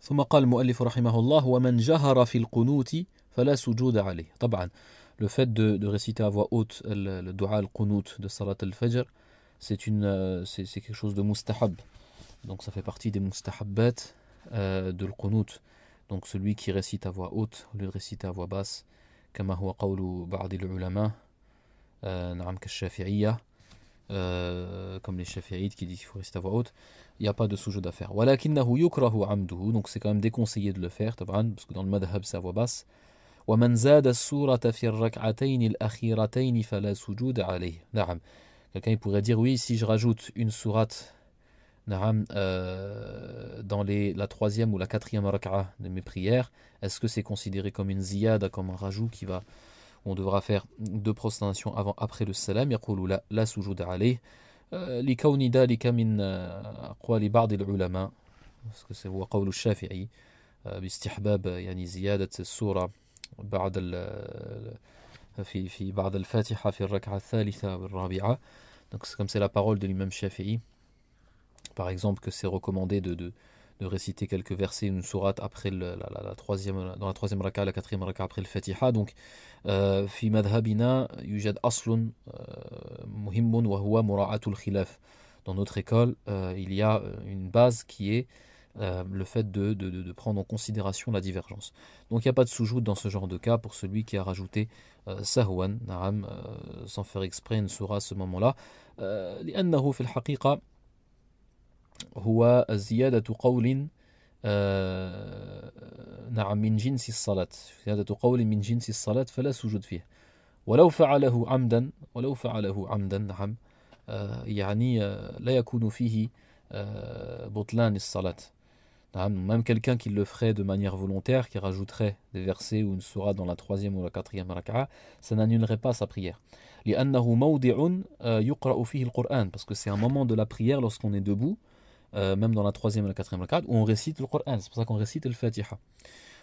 ثم قال المؤلف رحمه الله ومن جهر في القنوت فلا سجود عليه. طبعا le fait de réciter à voix haute le dua al-qunut de salat al-fajr, c'est quelque chose de mustahab. Donc ça fait partie des mustahabbat de l'qunut. Donc celui qui récite à voix haute au lieu de réciter à voix basse, كما هو قول بعض العلماء نعم كالشافعية, comme les shafi'ites qui disent qu'il faut réciter à voix haute, il n'y a pas de sujoud à faire. ولكنه يكره عمده, donc c'est quand même déconseillé de le faire طبعا, parce que dans le madhab c'est à voix basse. ومن زاد السورة في الركعتين الأخيرتين فلا سجود عليه. نعم, quelqu'un pourrait dire oui, si je rajoute une sourate dans la troisième ou la quatrième rak'a de mes prières, est-ce que c'est considéré comme une ziyada, comme un rajout on devra faire deux prosternations après le salam? يقول لا لا سجود عليه لكون ذلك من أقوال بعض العلماء, parce que c'est هو قول الشافعي باستحباب يعني زيادة السورة بعد في بعد الفاتحة في الركعة الثالثة والرابعة. Donc c'est comme c'est la parole de l'imam Shafi'i, par exemple, que c'est recommandé de réciter quelques versets, une sourate après la troisième, dans la troisième raka, la quatrième raka après le Fatiha. Donc, في مذهبنا يوجد أصل مهم وهو مراعاة الخلاف. Dans notre école, il y a une base qui est le fait de prendre en considération la divergence. Donc il n'y a pas de soujoud dans ce genre de cas pour celui qui a rajouté sahwan, sans faire exprès une sourate à ce moment-là. لأنه في الحقيقة هو زيادة قول نعم من جنس الصلاة, زيادة قول من جنس الصلاة فلا سجود فيه ولو فعله عمدا نعم يعني لا يكون فيه بطلان الصلاة. Même quelqu'un qui le ferait de manière volontaire, qui rajouterait des versets ou une sourate dans la troisième ou la quatrième raka'a, ça n'annulerait pas sa prière. لأنه موضع يقرأ فيه القرآن, parce que c'est un moment de la prière lorsqu'on est debout, même dans la troisième et la quatrième raka'a, où on récite le Coran. C'est pour ça qu'on récite le Fatiha.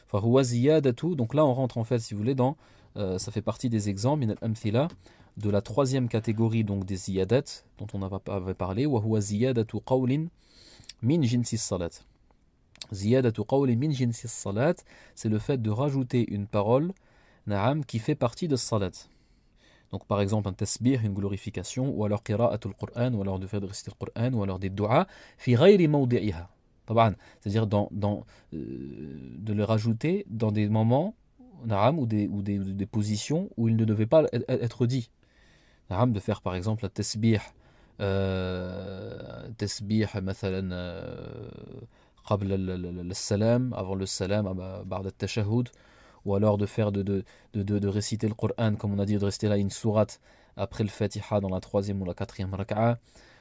فهو زيادة, donc là on rentre en fait, si vous voulez, dans ça fait partie des exemples من الأمثلة de la troisième catégorie, donc des ziyadat dont on avait parlé. وهو زيادة قول من جنس الصلاة. زيادة قول من جنس الصلاة, c'est le fait de rajouter une parole na'am, qui fait partie de salat. Donc par exemple un tasbih, une glorification, ou alors qira'atul Qur'an, ou alors de faire de réciter le Qur'an, ou alors des du'a fi ghayri mawdi'iha. C'est-à-dire de le rajouter dans des moments na'am, ou des positions où il ne devait pas être dit. Na'am, de faire par exemple un tasbih مثلا قبل السلام, avant le salam, بعد التشهد, ou alors de faire de réciter le Coran, comme on a dit, de réciter là une sourate après le Fatiha dans la troisième ou la quatrième raka'a,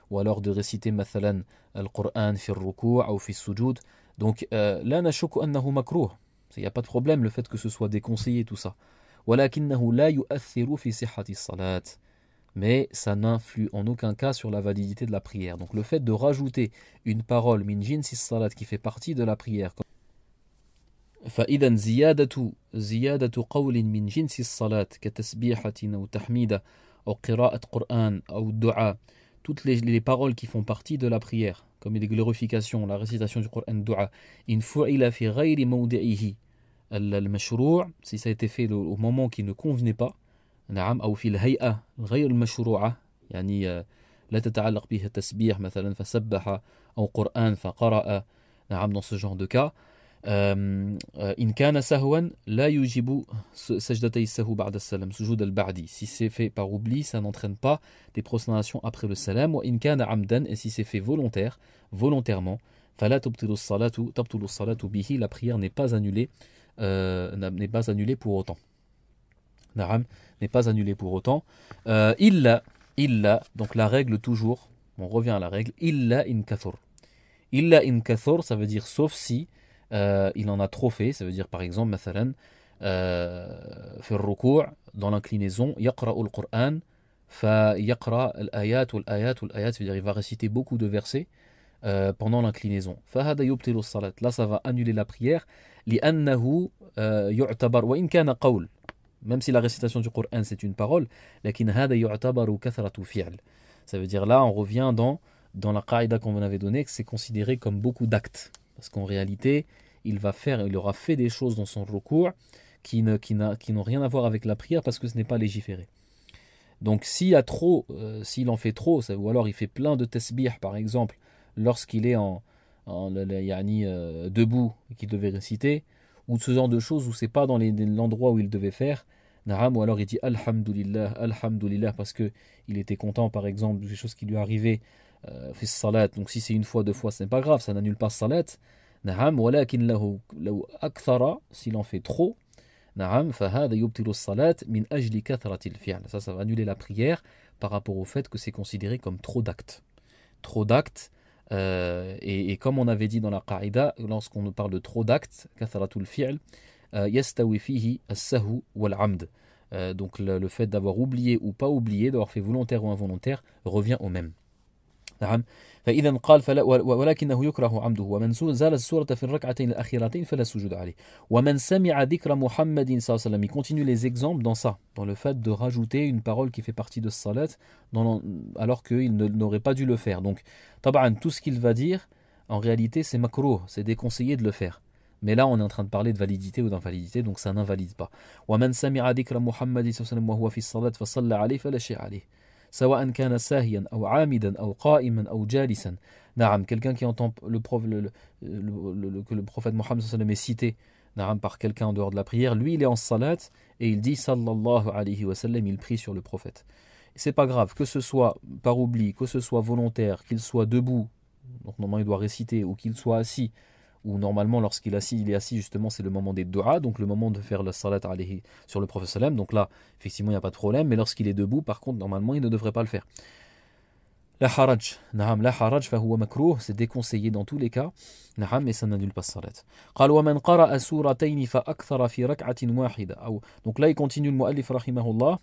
ou alors de réciter مثلا le Coran في الركوع ou في السجود. Donc لا نشك أنه مكروه, il n'y a pas de problème le fait que ce soit déconseillé tout ça. ولكنه لا يؤثر في صحة الصلاة, mais ça n'influe en aucun cas sur la validité de la prière. Donc le fait de rajouter une parole min jinsi salat qui fait partie de la prière, فإذا زيادة قول من جنس الصلاة كتسبيحة أو تحميدة أو قراءة قرآن أو الدعاء, toutes les paroles qui font partie de la prière, comme les glorifications, la récitation du Coran, dua, إن فعل في غير موضعه المشروع, si ça a été fait au moment qui ne convenait pas, نعم, أو في الهيئة غير المشروعة, يعني لا تتعلق به التسبيح مثلا فسبح أو قرآن فقرأ, نعم, dans ce genre de cas, إن كان سهوا لا يجب سجدتي السهو بعد السلام سجود البعدي. Si c'est fait par oubli, ça n'entraîne pas des prosternations après le salam. وإن كان عمدا, et si c'est fait volontairement, فلا تبطل الصلاة به, la prière n'est pas annulée pour autant. Na'am, n'est pas annulé pour autant. Illa, donc la règle toujours, on revient à la règle, illa in kathur. Illa in kathur, ça veut dire sauf si il en a trop fait, ça veut dire par exemple, مثلا, في الركوع, dans l'inclinaison, يقرأ القرآن, فيقرأ الآيات والآيات, c'est-à-dire il va réciter beaucoup de versets pendant l'inclinaison. فهذا يبطل الصلاة, là ça va annuler la prière, لأنه يعتبر وإن كان قول, même si la récitation du Coran c'est une parole, لكن هذا يعتبر كثرة فعل. Ça veut dire là on revient dans la qaïda qu'on avait donnée, que c'est considéré comme beaucoup d'actes, parce qu'en réalité il aura fait des choses dans son recours qui n'ont rien à voir avec la prière parce que ce n'est pas légiféré. Donc s'il en fait trop, ou alors il fait plein de tasbih par exemple, lorsqu'il est debout et qu'il devait réciter, ou ce genre de choses où c'est pas dans l'endroit où il devait faire, Naam, ou alors il dit Alhamdulillah, Alhamdulillah, parce que il était content par exemple des choses qui lui arrivaient, fait salat, donc si c'est une fois, deux fois, ce n'est pas grave, ça n'annule pas salat. Naam, walakin lahu akthara, s'il en fait trop, Naam, fahada yubtilu salat min ajli kathratil fi'l. Ça va annuler la prière par rapport au fait que c'est considéré comme trop d'actes. Trop d'actes, et comme on avait dit dans la qaïda, lorsqu'on nous parle de trop d'actes, kathratul fi'l, yastawi fihi as-sahwu wal-amd. Donc le fait d'avoir oublié ou pas oublié, d'avoir fait volontaire ou involontaire, revient au même. نعم فإذا قال ولكنه يكره عمده ومن زال السورة في الركعتين الأخيرتين فلا سجود عليه ومن سمع ذكر محمد صلى الله عليه وسلم. Il continue les exemples dans ça, dans le fait de rajouter une parole qui fait partie de salat alors qu'il n'aurait pas dû le faire. Donc طبعا tout ce qu'il va dire en réalité c'est makruh, c'est déconseillé de le faire. Mais là, on est en train de parler de validité ou d'invalidité, donc ça n'invalide pas. ومن سمع ذكر محمد صلى الله عليه وسلم وهو في الصلاة فصلى عليه فلا شيء عليه. سواء كان ساهيا أو عامدا أو قائما أو جالسا. نعم, quelqu'un qui entend que le prophète Mohammed sallam est cité par quelqu'un en dehors de la prière, lui il est en salat et il dit sallallahu alayhi wa sallam, il prie sur le prophète. C'est pas grave, que ce soit par oubli, que ce soit volontaire, qu'il soit debout, donc normalement il doit réciter, ou qu'il soit assis, ou normalement lorsqu'il est assis justement c'est le moment des dua, donc le moment de faire le salat alayhi sur le prophète sallam, donc là effectivement il n'y a pas de problème, mais lorsqu'il est debout par contre normalement il ne devrait pas le faire. La haraj, na'am, la haraj fahuwa makruh, c'est déconseillé dans tous les cas, na'am, mais ça n'annule pas salat. قال ومن قرأ سورتين فأكثر في ركعة واحدة. Donc là il continue le muallif rahimahullah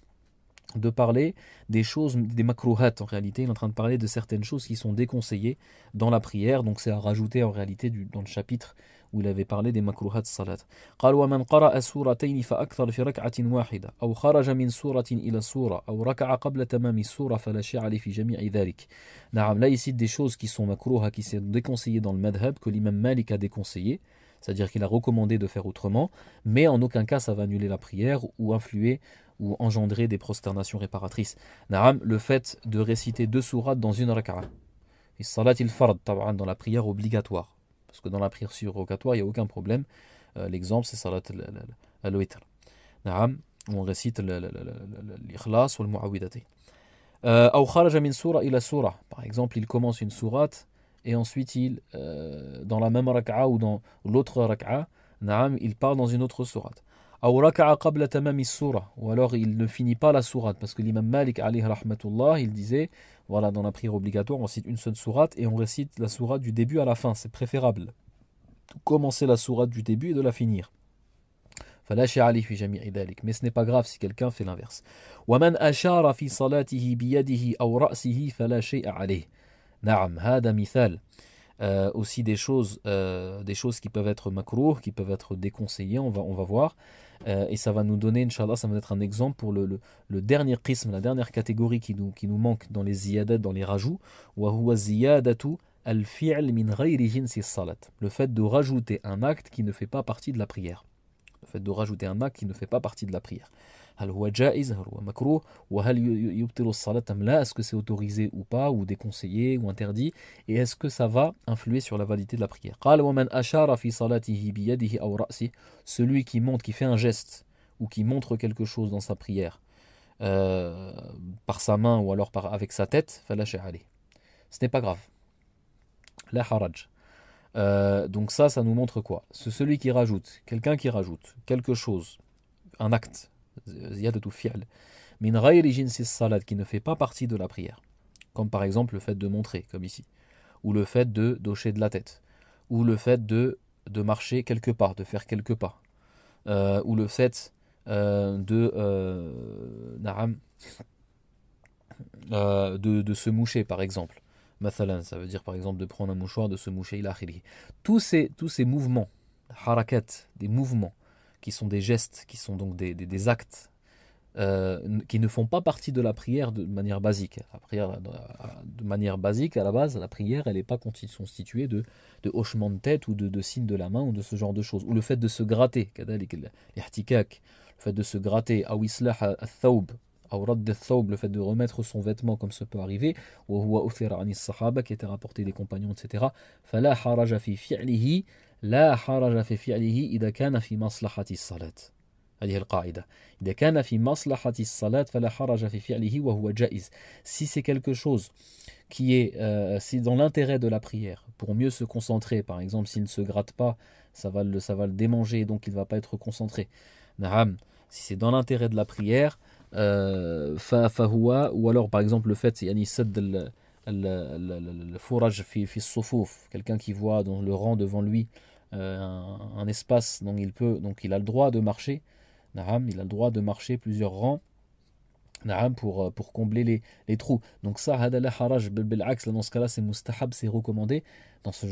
de parler des choses, des makruhat en réalité, il est en train de parler de certaines choses qui sont déconseillées dans la prière, donc c'est à rajouter en réalité dans le chapitre où il avait parlé des makruhat salat. قال ومن قرأ سورتين فأكثر في ركعة واحدة أو خرج من سورة إلى سورة أو ركع قبل تمام السورة فلا شيء عليه في جميع ذلك. نعم, là il cite des choses qui sont makruha, qui sont déconseillées dans le madhab, que l'imam Malik a déconseillé, c'est-à-dire qu'il a recommandé de faire autrement, mais en aucun cas ça va annuler la prière ou influer ou engendrer des prosternations réparatrices. Naam, le fait de réciter 2 sourates dans une raka'a. Et salat il-fard, dans la prière obligatoire. Parce que dans la prière surrogatoire, il n'y a aucun problème. L'exemple, c'est salat al-witr. Naam, où on récite l'ikhlas ou le mu'awwidatayn. Aw kharaja min sura ila sura. Par exemple, il commence une sourate et ensuite dans la même raka'a ou dans l'autre raka'a, naam, il part dans une autre sourate. Ou alors il ne finit pas la sourate, parce que l'imam Malik alayhi rahmatullah, il disait, voilà, dans la prière obligatoire on cite une seule sourate et on récite la sourate du début à la fin, c'est préférable commencer la sourate du début et de la finir. Mais ce n'est pas grave si quelqu'un fait l'inverse. ومن أشار في صلاته بيده أو رأسه فلا شيء عليه. نعم, هذا مثال. Aussi des choses qui peuvent être makrouh, qui peuvent être déconseillées, on va voir, et ça va nous donner, Inch'Allah, ça va être un exemple pour le dernier qism, la dernière catégorie qui nous manque dans les ziyadat, dans les rajouts, وهو زيادة الفعل من غير جنس الصلاة, le fait de rajouter un acte qui ne fait pas partie de la prière. Le fait de rajouter un acte qui ne fait pas partie de la prière. هل هو جائز هل هو مكروه وهل يبطل الصلاة أم لا, est-ce que c'est autorisé ou pas, ou déconseillé ou interdit, et est-ce que ça va influer sur la validité de la prière. قال ومن أشار في صلاته بيده أو رأسه, celui qui montre, qui fait un geste ou qui montre quelque chose dans sa prière par sa main ou alors avec sa tête, فلا شيء عليه, ce n'est pas grave, la haraj. Donc ça nous montre quoi? C'est celui qui rajoute, quelqu'un qui rajoute quelque chose, un acte, ziyadatu fi'l, min ghayri jinsi salat, qui ne fait pas partie de la prière, comme par exemple le fait de montrer, comme ici, ou le fait de hocher de la tête, ou le fait de marcher quelque part, de faire quelques pas, ou le fait de se moucher par exemple. Mathalan, ça veut dire par exemple de prendre un mouchoir, de se moucher, ila akhirih. Tous ces mouvements, harakat, des mouvements, qui sont des gestes, qui sont donc des actes qui ne font pas partie de la prière de manière basique. La prière, de manière basique, à la base, la prière, elle n'est pas constituée de hochement de tête ou de signes de la main ou de ce genre de choses. Ou le fait de se gratter, l'ihtikak, le fait de se gratter, aw islah al-thawb, aw radd al-thawb, le fait de remettre son vêtement comme ça peut arriver, wa huwa uthira ani as-sahaba, qui était rapporté des compagnons, etc. Fala haraja fi fi'lihi, la haraja fi fi'lihi idha kana fi maslahati as-salat. هذه القاعدة إذا كان في مصلحة الصلاة فلا حرج في فعله وهو جائز. Si c'est quelque chose qui est si dans l'intérêt de la prière, pour mieux se concentrer, par exemple s'il ne se gratte pas, ça va le démanger, donc il ne va pas être concentré. Na'am. Si c'est dans l'intérêt de la prière, فهو, ou alors par exemple le fait يعني سد الفرج في الصفوف, quelqu'un qui voit dans le rang devant lui un espace dont donc il a le droit de marcher. Na'am, il a le droit de marcher plusieurs rangs, na'am, pour combler les trous. Donc ça, hadala haraj bil-aks, dans ce cas-là, c'est mustahab, c'est recommandé,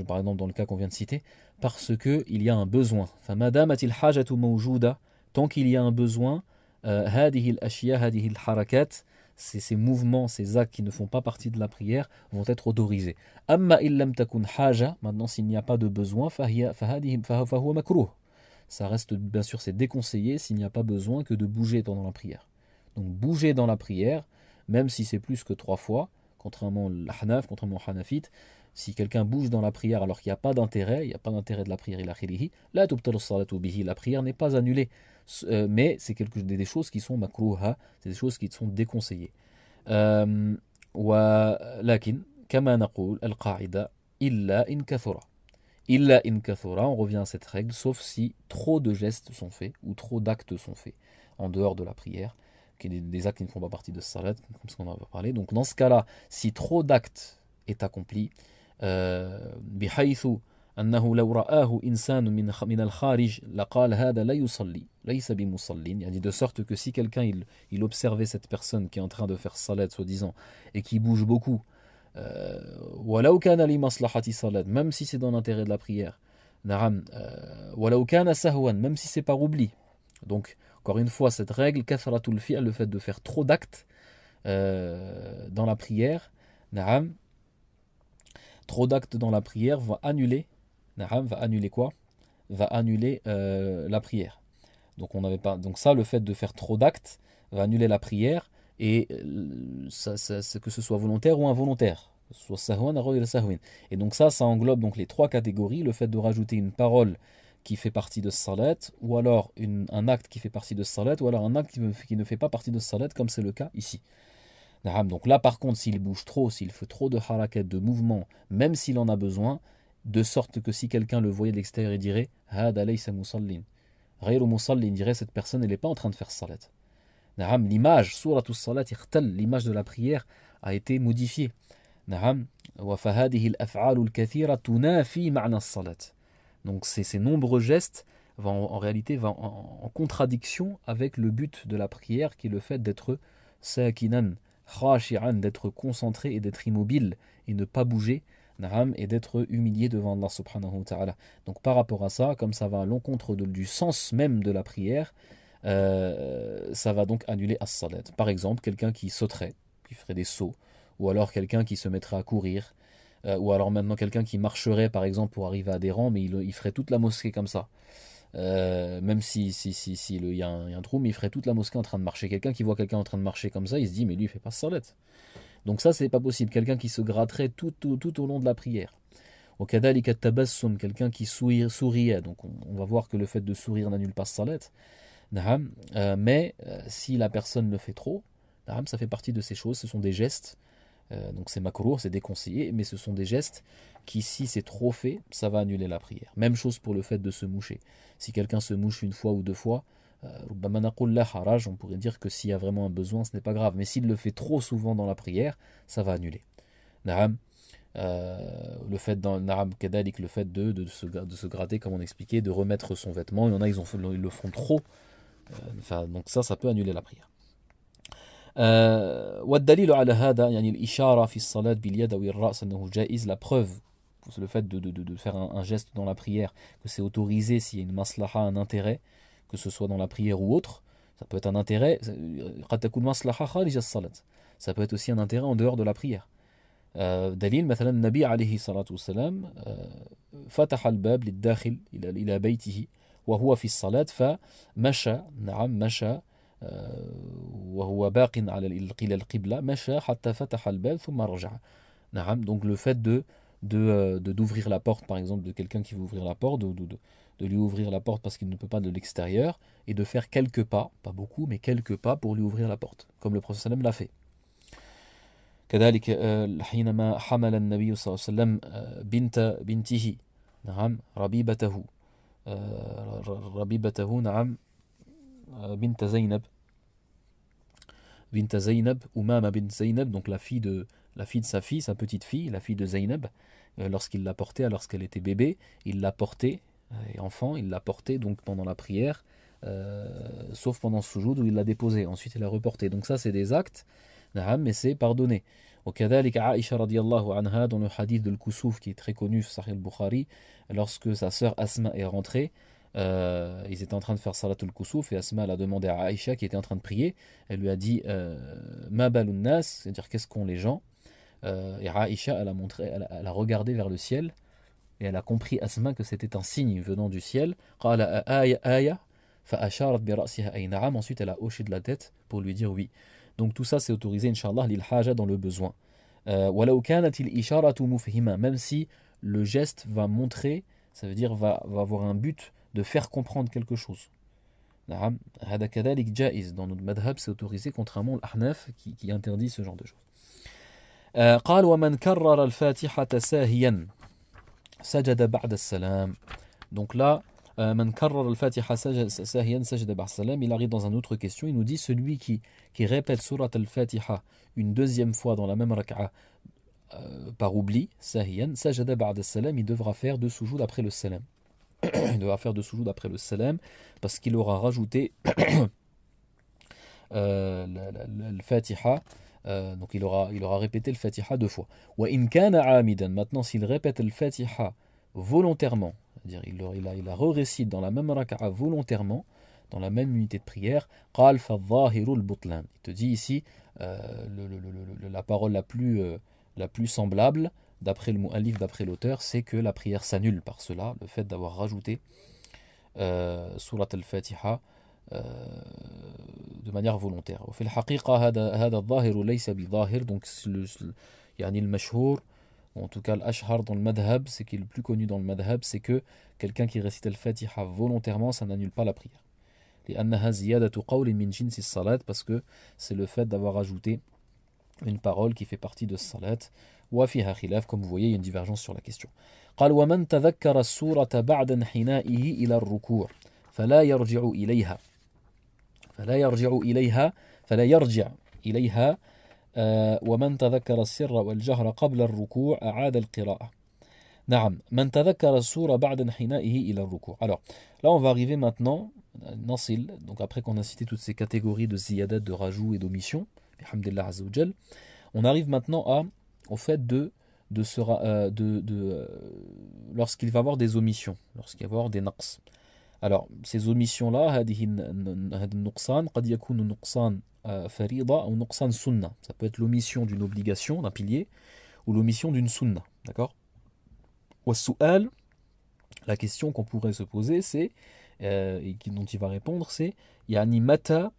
par exemple dans le cas qu'on vient de citer, parce qu'il y a un besoin. Famadamatil hajatu mawjouda, tant qu'il y a un besoin, hadihi al-ashya, hadihi al-harakat, ces mouvements, ces actes qui ne font pas partie de la prière vont être autorisés. Amma illam takun haja, maintenant s'il n'y a pas de besoin, fahuwa makruh. Ça reste, bien sûr, c'est déconseillé s'il n'y a pas besoin que de bouger pendant la prière. Donc bouger dans la prière, même si c'est plus que 3 fois, contrairement l'Ahnaf, contrairement au Hanafit, si quelqu'un bouge dans la prière alors qu'il n'y a pas d'intérêt, il n'y a pas d'intérêt de la prière, la tubtalu salatu bihi, la prière n'est pas annulée, mais c'est des choses qui sont makruha, c'est des choses qui sont déconseillées. ولكن كما نقول القاعدة إلا إن كثر. Illa in kathura, on revient à cette règle, sauf si trop de gestes sont faits ou trop d'actes sont faits en dehors de la prière, qui est des actes qui ne font pas partie de salat, comme ce qu'on va parler. Donc dans ce cas-là, si trop d'actes est accompli, bihaythu annahu law ra'ahu insanu min al-kharij laqal hada la yusalli laysa bimusallin, yani de sorte que si quelqu'un il observait cette personne qui est en train de faire salat soi-disant et qui bouge beaucoup, ولو كان لمصلحة صلاة, même si c'est dans l'intérêt de la prière, نعم, ولو كان سهوا, même si c'est par oubli. Donc encore une fois cette règle kathratul fi'l, le fait de faire trop d'actes dans la prière, نعم, trop d'actes dans la prière va annuler, نعم, va annuler quoi? Va annuler la prière. Donc on n'avait pas, donc ça, le fait de faire trop d'actes va annuler la prière. Et que ce soit volontaire ou involontaire, soit sahwan ou sahwin. Et donc ça englobe donc les 3 catégories, le fait de rajouter une parole qui fait partie de salat, ou alors un acte qui fait partie de salat, ou alors un acte qui ne fait pas partie de salat, comme c'est le cas ici. Donc là par contre, s'il bouge trop, s'il fait trop de harakat, de mouvement, même s'il en a besoin, de sorte que si quelqu'un le voyait de l'extérieur, il dirait hada laysa musallin, ghayru musallin, dirait cette personne elle n'est pas en train de faire salat. L'image, l'image de la prière a été modifiée. Donc ces nombreux gestes en réalité vont en contradiction avec le but de la prière, qui est le fait d'être sakinan, khashi'an, d'être concentré et d'être immobile et ne pas bouger, et d'être humilié devant Allah subhanahu wa ta'ala. Donc par rapport à ça, comme ça va à l'encontre du sens même de la prière, ça va donc annuler as-salat. Par exemple, quelqu'un qui sauterait, qui ferait des sauts, ou alors quelqu'un qui se mettrait à courir, ou alors maintenant quelqu'un qui marcherait par exemple pour arriver à des rangs, mais il ferait toute la mosquée comme ça. Même si y a un trou, mais il ferait toute la mosquée en train de marcher. Quelqu'un qui voit quelqu'un en train de marcher comme ça, il se dit mais lui il fait pas salat. Donc ça c'est pas possible. Quelqu'un qui se gratterait tout au long de la prière. Au kadhalika tabassum, quelqu'un qui souriait. Donc on va voir que le fait de sourire n'annule pas salat. Mais si la personne le fait trop, ça fait partie de ces choses, ce sont des gestes, donc c'est makruh, c'est déconseillé, mais ce sont des gestes qui, si c'est trop fait, ça va annuler la prière. Même chose pour le fait de se moucher. Si quelqu'un se mouche 1 fois ou 2 fois, on pourrait dire que s'il y a vraiment un besoin, ce n'est pas grave, mais s'il le fait trop souvent dans la prière, ça va annuler. Le fait le fait de se gratter, comme on expliquait, de remettre son vêtement, il y en a ils le font trop. Donc ça peut annuler la prière. والدليل على هذا يعني الإشارة في الصلاة باليد أو الرأس أنه جائز. La preuve, le fait de faire un geste dans la prière, que c'est autorisé s'il y a une maslaha, un intérêt, que ce soit dans la prière ou autre, Ça peut être un intérêt, قد تكون مصلحة خارج الصلاة. Ça peut être aussi un intérêt en dehors de la prière. دليل مثلا النبي عليه الصلاة والسلام فتح الباب للداخل إلى بيته وهو في الصلاة فمشى مشى وهو باق على القبلة مشى حتى فتح الباب ثم رجع. Donc le fait d'ouvrir la porte, par exemple, de quelqu'un qui veut ouvrir la porte, de lui ouvrir la porte parce qu'il ne peut pas de l'extérieur, et de faire quelques pas, pas beaucoup, mais quelques pas pour lui ouvrir la porte, comme le prophète sallam l'a fait. كذلك حينما حمل النبي صلى الله عليه وسلم بنته نعم ربيبته نعم بنت زينب أمامة بنت زينب, donc la fille de sa fille, sa petite fille, la fille de Zaynab, lorsqu'il l'a portée, lorsqu'elle était bébé, il l'a portée, et enfant, il l'a portée donc pendant la prière, sauf pendant ce soujoud où il l'a déposée, ensuite il l'a reportée. Donc ça c'est des actes, mais c'est pardonné. وكذلك Aïcha radiallahu anha, dans le hadith de l'Kusuf qui est très connu sur Sahih al-Bukhari, lorsque sa sœur Asma est rentrée, ils étaient en train de faire Salatul Kusuf et Asma a demandé à Aïcha qui était en train de prier, elle lui a dit Ma balun nas, c'est-à-dire qu'est-ce qu'ont les gens, et Aïcha elle a regardé vers le ciel et elle a compris Asma que c'était un signe venant du ciel. قال آية فأشارت برأسها أي نعم, ensuite elle a hoché de la tête pour lui dire oui. Donc tout ça c'est autorisé Inch'Allah lil haja, dans le besoin. ولو كانت الإشارة مفهمة, même si le geste va montrer, ça veut dire va avoir un but de faire comprendre quelque chose. نعم هذا كذلك جائز, dans notre madhab c'est autorisé, contrairement à l'Ahnaf qui interdit ce genre de choses. قال ومن كرر الفاتحة ساهيا سجد بعد السلام. Donc là من كرر الفاتحة ساهيا سجد بعد السلام, il arrive dans une autre question, il nous dit celui qui répète surat al-Fatiha une deuxième fois dans la même rak'a par oubli, sahiyan sajada ba'da salam, il devra faire deux soujoud après le salam. Il devra faire deux soujoud après le salam parce qu'il aura rajouté le Fatiha, donc il aura répété le Fatiha deux fois. Wa in kana amidan, maintenant s'il répète le Fatiha volontairement, c'est-à-dire il a re-récite dans la même raka'a volontairement, dans la même unité de prière, qal fa dhahiru al-butlan. Il te dit ici la parole la plus semblable d'après le mu'allif, d'après l'auteur, c'est que la prière s'annule par cela, le fait d'avoir rajouté surat al-Fatiha de manière volontaire. وفي الحقيقة هذا الظاهر ليس بظاهر, donc يعني المشهور, en tout cas l'ashhar dans le madhab, c'est qui est le plus connu dans le madhab, c'est que quelqu'un qui récite al-Fatiha volontairement, ça n'annule pas la prière. لأنها زيادة قول من جنس الصلاة, parce que c'est le fait d'avoir ajouté une parole qui fait partie de salat. وفيها خلاف, comme vous voyez il y a une divergence sur la question. قال ومن تذكر السورة بعد انحنائه إلى الركوع فلا يرجع إليها ومن تذكر السر والجهر قبل الركوع أعاد القراءة. نعم من تذكر السورة بعد انحنائه إلى الركوع. Alors là on va arriver maintenant nasil, donc après qu'on a cité toutes ces catégories de ziyadat, de rajout et d'omission, alhamdulillah azza wa jal, on arrive maintenant au fait lorsqu'il va y avoir des omissions, lorsqu'il va y avoir des naqs. Alors ces omissions là, هذه النقصان قد يكون نقصان فريضة أو نقصان sunna. Ça peut être l'omission d'une obligation, d'un pilier, ou l'omission d'une sunna, d'accord. والسؤال, la question qu'on pourrait se poser, c'est et dont il va répondre, c'est يعني متى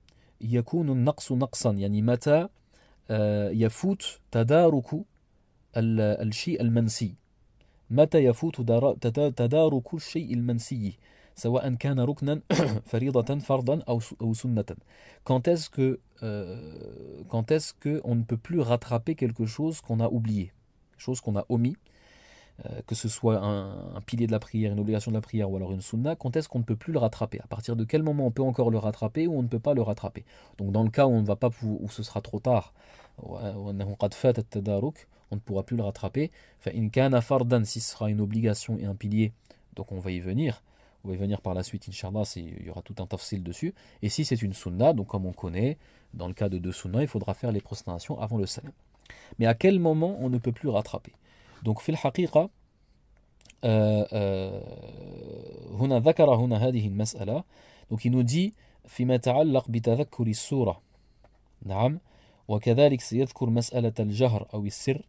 يكون النقص نقصا, يعني متى يفوت تدارك الشيء المنسي, متى يفوت تدارك الشيء المنسي سواء كان ركنا فريضة فرضا أو سنة. Quand est-ce que on ne peut plus rattraper quelque chose qu'on a oublié, chose qu'on a omis, que ce soit un pilier de la prière, une obligation de la prière ou alors une sunna, quand est-ce qu'on ne peut plus le rattraper? À partir de quel moment on peut encore le rattraper ou on ne peut pas le rattraper? Donc dans le cas où on ne va pas, où ce sera trop tard, on ne pourra plus le rattraper. فإن كان فردا, si ce sera une obligation et un pilier, donc on va y venir par la suite, Inch'Allah, il y aura tout un tafsil dessus. Et si c'est une sunna, donc comme on connaît, dans le cas de deux sunna, il faudra faire les prostrations avant le salam. Mais à quel moment on ne peut plus rattraper? Donc في الحقيقة هنا ذكر هذه المسألة. Donc il nous dit فيما يتعلق بتذكر السورة. نعم. وكذلك سيذكر مسألة الجهر أو السر.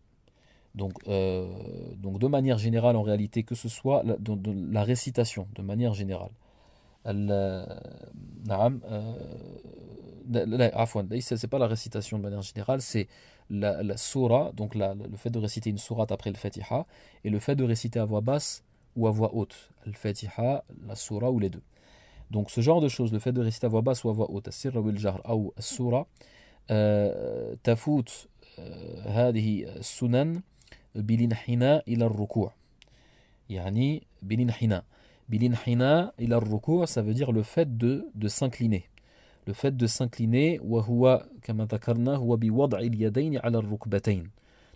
Donc de manière générale, en réalité, que ce soit de la récitation, de manière générale. نعم. C'est pas la récitation de manière générale, c'est la surah, donc le fait de réciter une sourate après le Fatiha, et le fait de réciter à voix basse ou à voix haute. Le Fatiha, la surah ou les deux. Donc ce genre de choses, le fait de réciter à voix basse ou à voix haute, السر ou الجهر أو السورة, تفوت هذه السنن بالانحناء إلى الركوع. يعني بالانحناء. بالانحناء إلى الركوع, ça veut dire le fait de s'incliner. Le fait de s'incliner, وهو كما ذكرنا هو بوضع اليدين على الركبتين.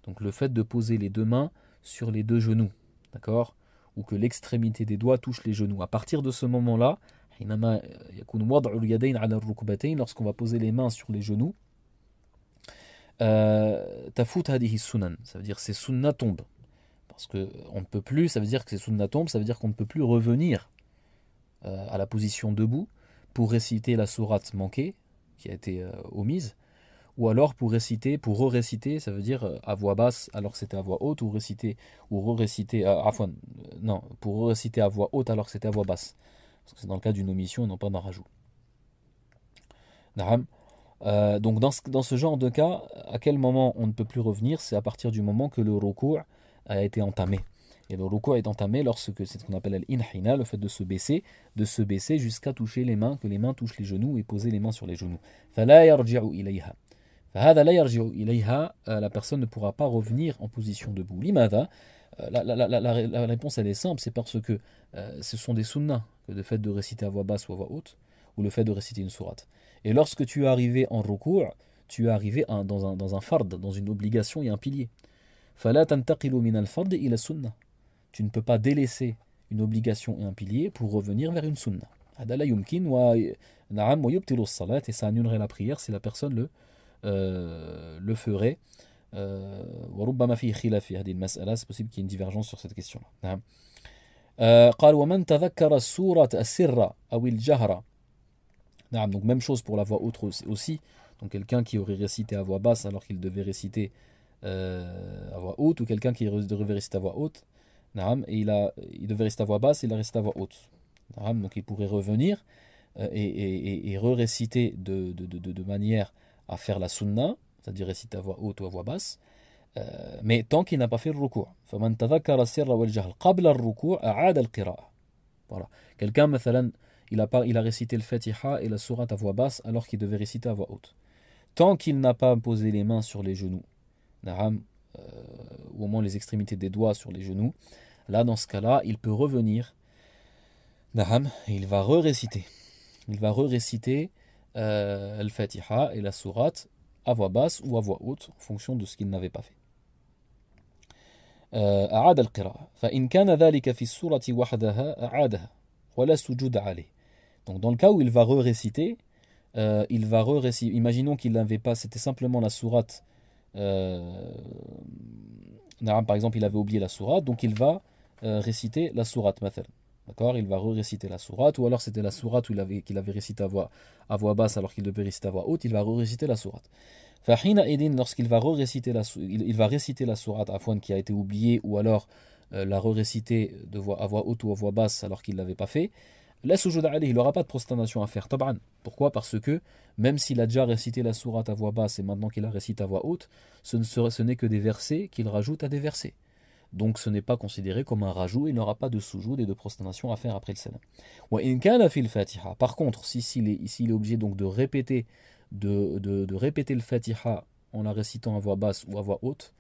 Donc le fait de poser les deux mains sur les deux genoux, d'accord, ou que l'extrémité des doigts touche les genoux. À partir de ce moment-là, حينما يكون وضع اليدين على الركبتين, lorsqu'on va poser les mains sur les genoux, تفوت هذه السنن, ça veut dire ces sunnas tombent. Parce qu'on ne peut plus, ça veut dire que ces sunnas tombent, ça veut dire qu'on ne peut plus revenir à la position debout pour réciter la sourate manquée, qui a été omise, ou alors pour re-réciter, ça veut dire à voix basse alors que c'était à voix haute, ou re-réciter, non, pour re-réciter à voix haute alors que c'était à voix basse. Parce que c'est dans le cas d'une omission et non pas d'un rajout. Donc dans ce genre de cas, à quel moment on ne peut plus revenir? C'est à partir du moment que le ruku' a été entamé. Et le ruku' est entamé lorsque c'est ce qu'on appelle l'inhina, le fait de se baisser jusqu'à toucher les mains, que les mains touchent les genoux et poser les mains sur les genoux. فَلَا يَرْجِعُ إِلَيْهَا. فَهَذَا لَا يَرْجِعُ إِلَيْهَا. La personne ne pourra pas revenir en position debout. لِمَاذَا? La réponse elle est simple, c'est parce que ce sont des sunnahs, que le fait de réciter à voix basse ou à voix haute, ou le fait de réciter une sourate. Et lorsque tu es arrivé en ruku', tu es arrivé dans un fard, dans une obligation et un pilier. فَلَا تَنْتَقِلُ مِنَ الْفَرْضِ إِلَى السُنَّةِ. Tu ne peux pas délaisser une obligation et un pilier pour revenir vers une sunna. هذا لا يمكن نعم ويبطل الصلاة, et ça annulerait la prière si la personne le ferait. وربما فيه خلاف في هذه المسألة, c'est possible qu'il y ait une divergence sur cette question-là. نعم. قال ومن تذكر السورة السر أو الجهر. نعم, donc même chose pour la voix haute aussi. Donc quelqu'un qui aurait récité à voix basse alors qu'il devait réciter à voix haute, ou quelqu'un qui devait réciter à voix haute, et il devait réciter à voix basse, il a récité à voix haute. Donc il pourrait revenir et re-réciter de manière à faire la sunna, c'est-à-dire réciter à voix haute ou à voix basse, mais tant qu'il n'a pas fait le ruku'. فَمَنْ تَذَكَّرَ السِّرَّ وَالْجَهْرَ قَبْلَ الرُّكُوعِ أَعَادَ الْقِرَاءَ. Voilà. Quelqu'un, مثلا, il a récité le Fatiha et la sourate à voix basse alors qu'il devait réciter à voix haute. Tant qu'il n'a pas posé les mains sur les genoux, ou au moins les extrémités des doigts sur les genoux, là dans ce cas-là, il peut revenir, et il va re-réciter. Il va re-réciter le Fatiha et la sourate à voix basse ou à voix haute, en fonction de ce qu'il n'avait pas fait. أعاد القراءة فإن كان ذلك في السورة وحدها أعادها ولا سجود عليه. Donc dans le cas où il va re-réciter, imaginons qu'il n'avait pas, c'était simplement la sourate, par exemple il avait oublié la sourate, donc il va réciter la sourate, d'accord, il va re-réciter la sourate, ou alors c'était la sourate qu'il avait récité à voix basse alors qu'il devait réciter à voix haute, il va re-réciter la sourate. Lorsqu'il va il va réciter la sourate qui a été oubliée, ou alors la re-réciter à voix haute ou à voix basse alors qu'il ne l'avait pas fait, la sujoud alayhi, il n'aura pas de prosternation à faire. Tab'an. Pourquoi? Parce que même s'il a déjà récité la sourate à voix basse et maintenant qu'il la récite à voix haute, ce n'est que des versets qu'il rajoute à des versets. Donc ce n'est pas considéré comme un rajout, il n'aura pas de sujoud et de prosternation à faire après le salam. Par contre, s'il est obligé donc de répéter le Fatiha en la récitant à voix basse ou à voix haute,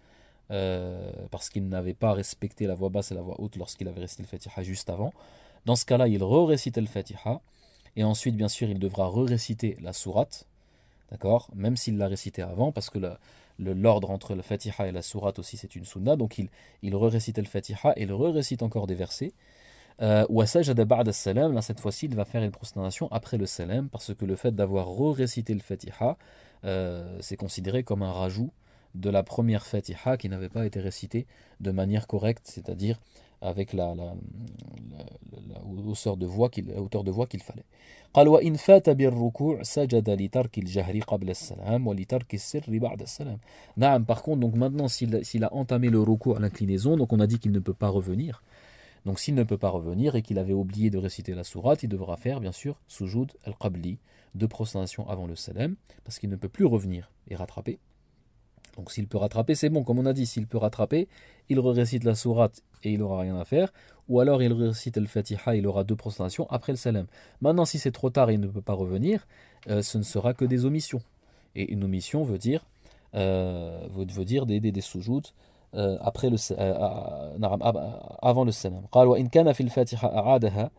parce qu'il n'avait pas respecté la voix basse et la voix haute lorsqu'il avait récité le Fatiha juste avant, dans ce cas-là, il re-récite le Fatiha, et ensuite, bien sûr, il devra re-réciter la sourate, d'accord, même s'il l'a récité avant, parce que l'ordre entre le Fatiha et la sourate aussi, c'est une sunna, donc il re-récite le Fatiha, et il re-récite encore des versets. Ou sajada ba'da salam, là cette fois-ci, il va faire une prosternation après le salam, parce que le fait d'avoir re-récité le Fatiha, c'est considéré comme un rajout de la première Fatiha qui n'avait pas été récitée de manière correcte, c'est-à-dire avec au hauteur de voix qu'il fallait. قال وإن فات بالركوع سجد لترك الجهر قبل السلام ولترك السر بعد السلام. نعم, par contre, donc maintenant s'il a entamé le ruku' à l'inclinaison, donc on a dit qu'il ne peut pas revenir. Donc s'il ne peut pas revenir et qu'il avait oublié de réciter la sourate, il devra faire bien sûr sujoud al-qabli, de prosternation avant le salam, parce qu'il ne peut plus revenir et rattraper. Donc s'il peut rattraper, c'est bon, comme on a dit, s'il peut rattraper, il récite la sourate et il n'aura rien à faire, ou alors il récite le fatiha, il aura deux prosternations après le salam. Maintenant, si c'est trop tard et il ne peut pas revenir, ce ne sera que des omissions. Et une omission veut dire des sujouds après avant le salam. قال وإن كان في الفاتحة أعادها.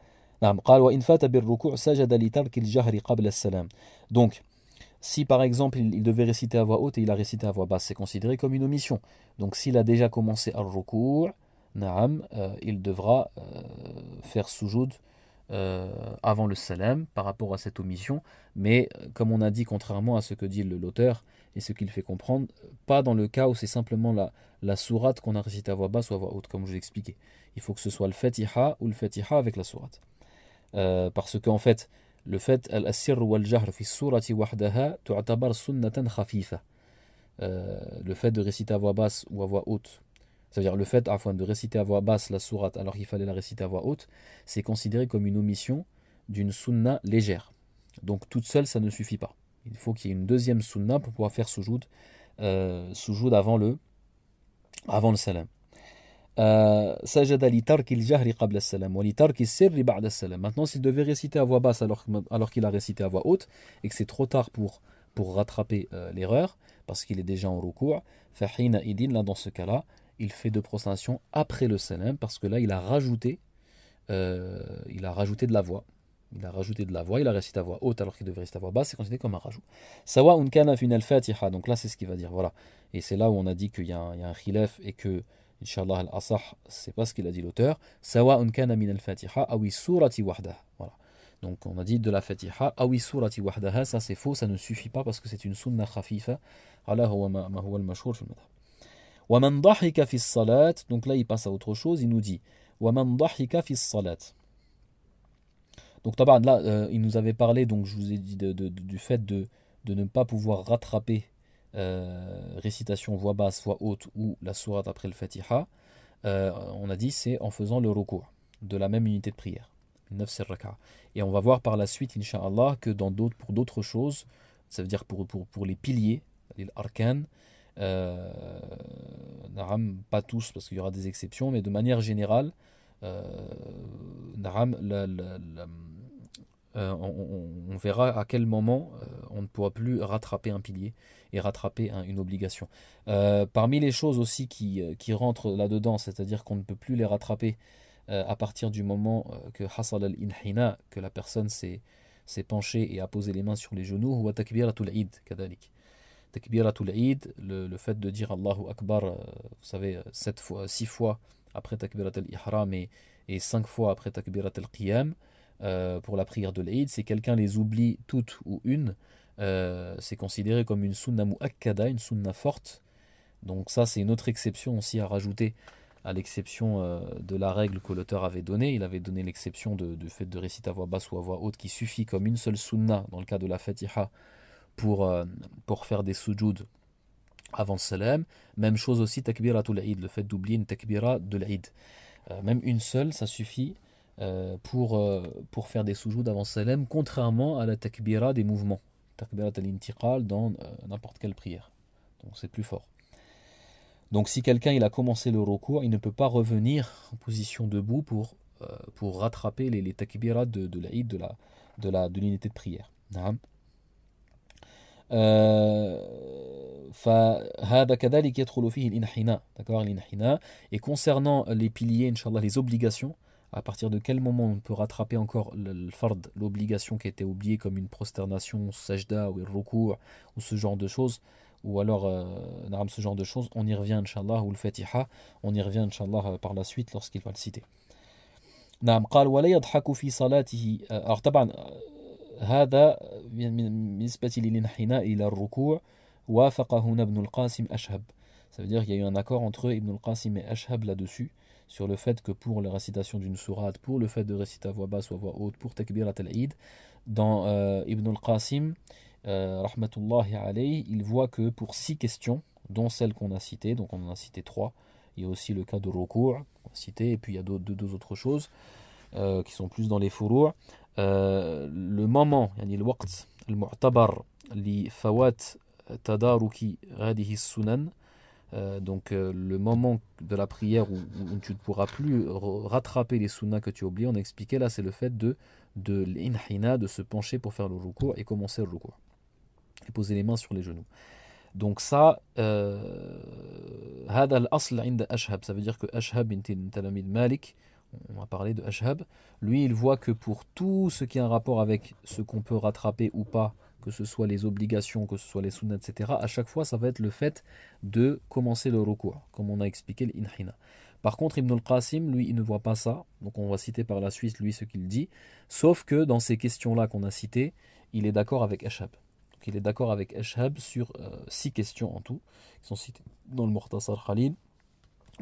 نعم قال وإن فات بالركوع سجد لترك الجهر قبل السلام. Donc si par exemple il devait réciter à voix haute et il a récité à voix basse, c'est considéré comme une omission. Donc s'il a déjà commencé à ruku', il devra faire sujoud avant le salam par rapport à cette omission. Mais comme on a dit, contrairement à ce que dit l'auteur et ce qu'il fait comprendre, pas dans le cas où c'est simplement la sourate qu'on a récité à voix basse ou à voix haute, comme je l'ai expliqué. Il faut que ce soit le fatiha ou le fatiha avec la sourate. Parce qu'en fait, le fait al-sirr wal-jahr fi surati wahdaha tu'tabar sunnatan khafifa. Le fait de réciter à voix basse ou à voix haute, c'est-à-dire le fait de réciter à voix basse la sourate alors qu'il fallait la réciter à voix haute, c'est considéré comme une omission d'une sunna légère. Donc toute seule, ça ne suffit pas. Il faut qu'il y ait une deuxième sunna pour pouvoir faire sujoud avant le salam. Sajada li tarki al-jahri qabla as-salam wa li tarki as-sirri ba'da as-salam. Maintenant, s'il devait réciter à voix basse alors qu'il a récité à voix haute et que c'est trop tard pour rattraper l'erreur parce qu'il est déjà en ruku', fa hina idin, là dans ce cas-là, il fait deux prosternations après le salam parce que là il a rajouté de la voix. Il a récité à voix haute alors qu'il devait réciter à voix basse, c'est considéré comme un rajout. Sawa'un kana fi al-fatiha, donc là c'est ce qu'il va dire, voilà. Et c'est là où on a dit qu'il y a un khilaf et que Inch'Allah al-Asah, c'est pas ce qu'il a dit l'auteur. Sawa'un kana min al-Fatiha awi surati wahdaha. Voilà. Donc on a dit de la Fatiha awi surati wahdaha, ça c'est faux, ça ne suffit pas parce que c'est une sunna khafifa. Ala huwa ma huwa al-mashhur fi al-madhhab. Wa man dhahika fi as-salat, donc là il passe à autre chose, il nous dit wa man dhahika fi as-salat. Donc là il nous avait parlé, donc je vous ai dit du fait de ne pas pouvoir rattraper récitation voix basse, voix haute ou la sourate après le fatiha, on a dit c'est en faisant le ruku' de la même unité de prière, 9 raka'. Et on va voir par la suite incha'Allah que pour d'autres choses, ça veut dire pour les piliers, les arkan, pas tous parce qu'il y aura des exceptions, mais de manière générale, on verra à quel moment on ne pourra plus rattraper un pilier et rattraper une obligation. Parmi les choses aussi qui rentrent là-dedans, c'est-à-dire qu'on ne peut plus les rattraper à partir du moment que hasal al-inhina, que la personne s'est penchée et a posé les mains sur les genoux, ou takbiratul Eid kadalik. Takbiratul Eid, le fait de dire Allahu Akbar, vous savez, 6 fois après takbirat al-ihram et 5 fois après takbirat al-qiyam, pour la prière de l'Eid, si quelqu'un les oublie toutes ou une, c'est considéré comme une sunna mu'akkada, une sunna forte. Donc ça c'est une autre exception aussi à rajouter à l'exception de la règle que l'auteur avait donnée. Il avait donné l'exception du fait de réciter à voix basse ou à voix haute qui suffit comme une seule sunna dans le cas de la Fatiha pour faire des sujouds avant le salam. Même chose aussi takbiratul Eid, le fait d'oublier une takbira de l'Eid. Même une seule, ça suffit pour faire des sujouds avant le salam, contrairement à la takbira des mouvements. Takbirat al-intiqal dans n'importe quelle prière. Donc c'est plus fort. Donc si quelqu'un il a commencé le ruku', il ne peut pas revenir en position debout pour rattraper les takbirat de l'Eid, de l'unité de prière. فهذا كذلك يدخل فيه الانحناء, d'accord, l'inhina. Et concernant les piliers, Inch'Allah, les obligations, à partir de quel moment on peut rattraper encore le fard, l'obligation qui a été oubliée comme une prosternation, sajda ou ruku' ou ce genre de choses, ou alors ce genre de choses, on y revient Inch'Allah, ou le fatiha, on y revient Inch'Allah par la suite lorsqu'il va le citer. نعم قال ولا يضحك في صلاته. Alors طبعا هذا بالنسبة للانحناء إلى الركوع وافق هنا ابن القاسم أشهب. Ça veut dire qu'il y a eu un accord entre Ibn al-Qasim et Ashhab là-dessus, sur le fait que pour la récitation d'une sourate, pour le fait de réciter à voix basse ou à voix haute, pour takbirat al-Eid, dans Ibn al-Qasim, rahmatullahi alayhi, il voit que pour 6 questions, dont celle qu'on a citée, donc on en a cité 3, il y a aussi le cas de ruku' qu'on a cité, et puis il y a deux autres choses qui sont plus dans les furu'. Le moment, yani le waqt, al-mu'tabar li fawat tadaruki hadihi sunan, donc le moment de la prière où tu ne pourras plus rattraper les sunnas que tu as oubliés, on a expliqué là, c'est le fait de l'inhina, de se pencher pour faire le ruku' et commencer le ruku' et poser les mains sur les genoux. Donc ça, هذا الأصل عند أشهب, ça veut dire que Ashhab bin Talamid Malik, on a parlé de Ashhab, lui il voit que pour tout ce qui a un rapport avec ce qu'on peut rattraper ou pas, que ce soit les obligations, que ce soit les sunnats, etc., à chaque fois ça va être le fait de commencer le ruku', comme on a expliqué l'inhina. Par contre Ibn al-Qasim, lui il ne voit pas ça, donc on va citer par la suite lui ce qu'il dit, sauf que dans ces questions-là qu'on a citées, il est d'accord avec Ashhab. Donc il est d'accord avec Ashhab sur 6 questions en tout, qui sont citées dans le Mukhtasar Khalil.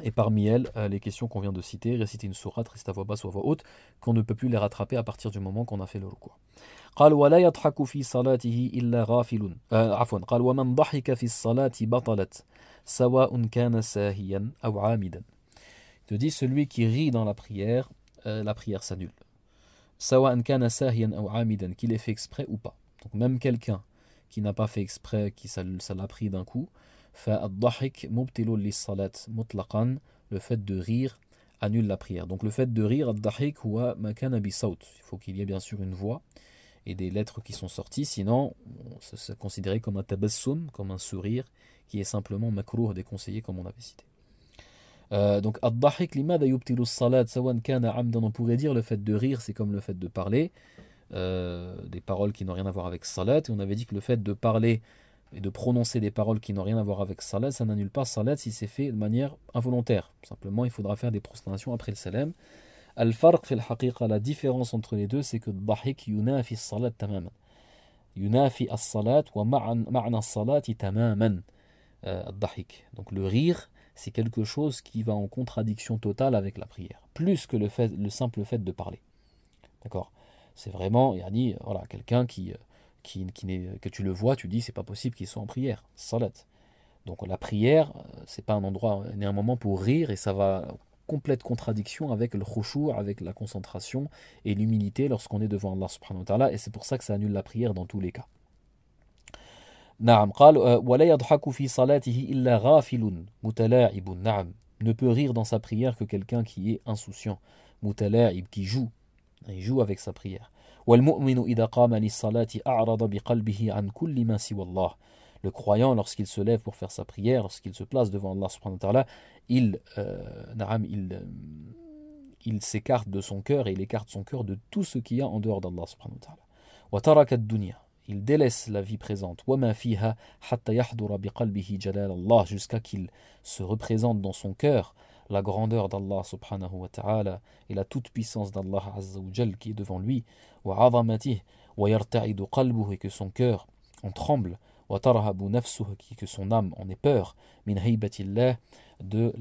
Et parmi elles, les questions qu'on vient de citer, réciter une sourate, réciter à voix basse ou à voix haute, qu'on ne peut plus les rattraper à partir du moment qu'on a fait le ruku'. قال ولا يضحك في صلاته إلا غافل عفوا قال ومن ضحك في الصلاة بطلت سواء كان ساهيا أو عامدا. Il te dit celui qui rit dans la prière s'annule. سواء كان ساهيا أو عامدا, qu'il ait fait exprès ou pas. Donc même quelqu'un qui n'a pas fait exprès, qui ça l'a pris d'un coup, فالضحك مبطل للصلاة مطلقا, le fait de rire annule la prière. Donc le fait de rire, الضحك هو ما كان بصوت, il faut qu'il y ait bien sûr une voix et des lettres qui sont sorties, sinon c'est considéré comme un tabassum, comme un sourire qui est simplement makrouh, déconseillé comme on avait cité. Donc الضحك لماذا يبطل الصلاة سواء كان عمدا, on pourrait dire le fait de rire c'est comme le fait de parler, des paroles qui n'ont rien à voir avec salat, et on avait dit que le fait de parler et de prononcer des paroles qui n'ont rien à voir avec salat, ça n'annule pas salat si c'est fait de manière involontaire. Simplement, il faudra faire des prosternations après le salam. Al-farq fi al-haqiqa, la différence entre les deux, c'est que dhahik yunafi as-salat tamaman. Yunafi as-salat wa ma'na as-salati tamaman. Ad-dhahik. Donc le rire, c'est quelque chose qui va en contradiction totale avec la prière, plus que le simple fait de parler. D'accord ? C'est vraiment, yani, voilà, quelqu'un que tu le vois, tu dis c'est pas possible qu'il soit en prière, salat. Donc la prière, c'est pas un endroit ni un moment pour rire, et ça va complète contradiction avec le khushu', avec la concentration et l'humilité lorsqu'on est devant Allah subhanahu wa ta'ala, et c'est pour ça que ça annule la prière dans tous les cas. Na'am, قال ولا يضحك في صلاته إلا غافل متلاعب. Na'am, ne peut rire dans sa prière que quelqu'un qui est insouciant, mutalaib, qui joue, il joue avec sa prière. والمؤمن إذا قام للصلاة أعرض بقلبه عن كل ما سوى الله. Le croyant, lorsqu'il se lève pour faire sa prière, lorsqu'il se place devant Allah subhanahu wa ta'ala, il s'écarte de son cœur, et il écarte son cœur de tout ce qu'il y a en dehors d'Allah subhanahu wa ta'ala. وترك الدنيا, il délaisse la vie présente, وما فيها حتى يحضر بقلبه جلال الله, jusqu'à qu'il se représente dans son cœur la grandeur d'Allah subhanahu wa ta'ala et la toute puissance d'Allah azza wa jal qui est devant lui, وعظمته ويرتعد قلبه, et que son cœur en tremble, وترهب نفسه, que son âme en ait peur, من هيبة الله, de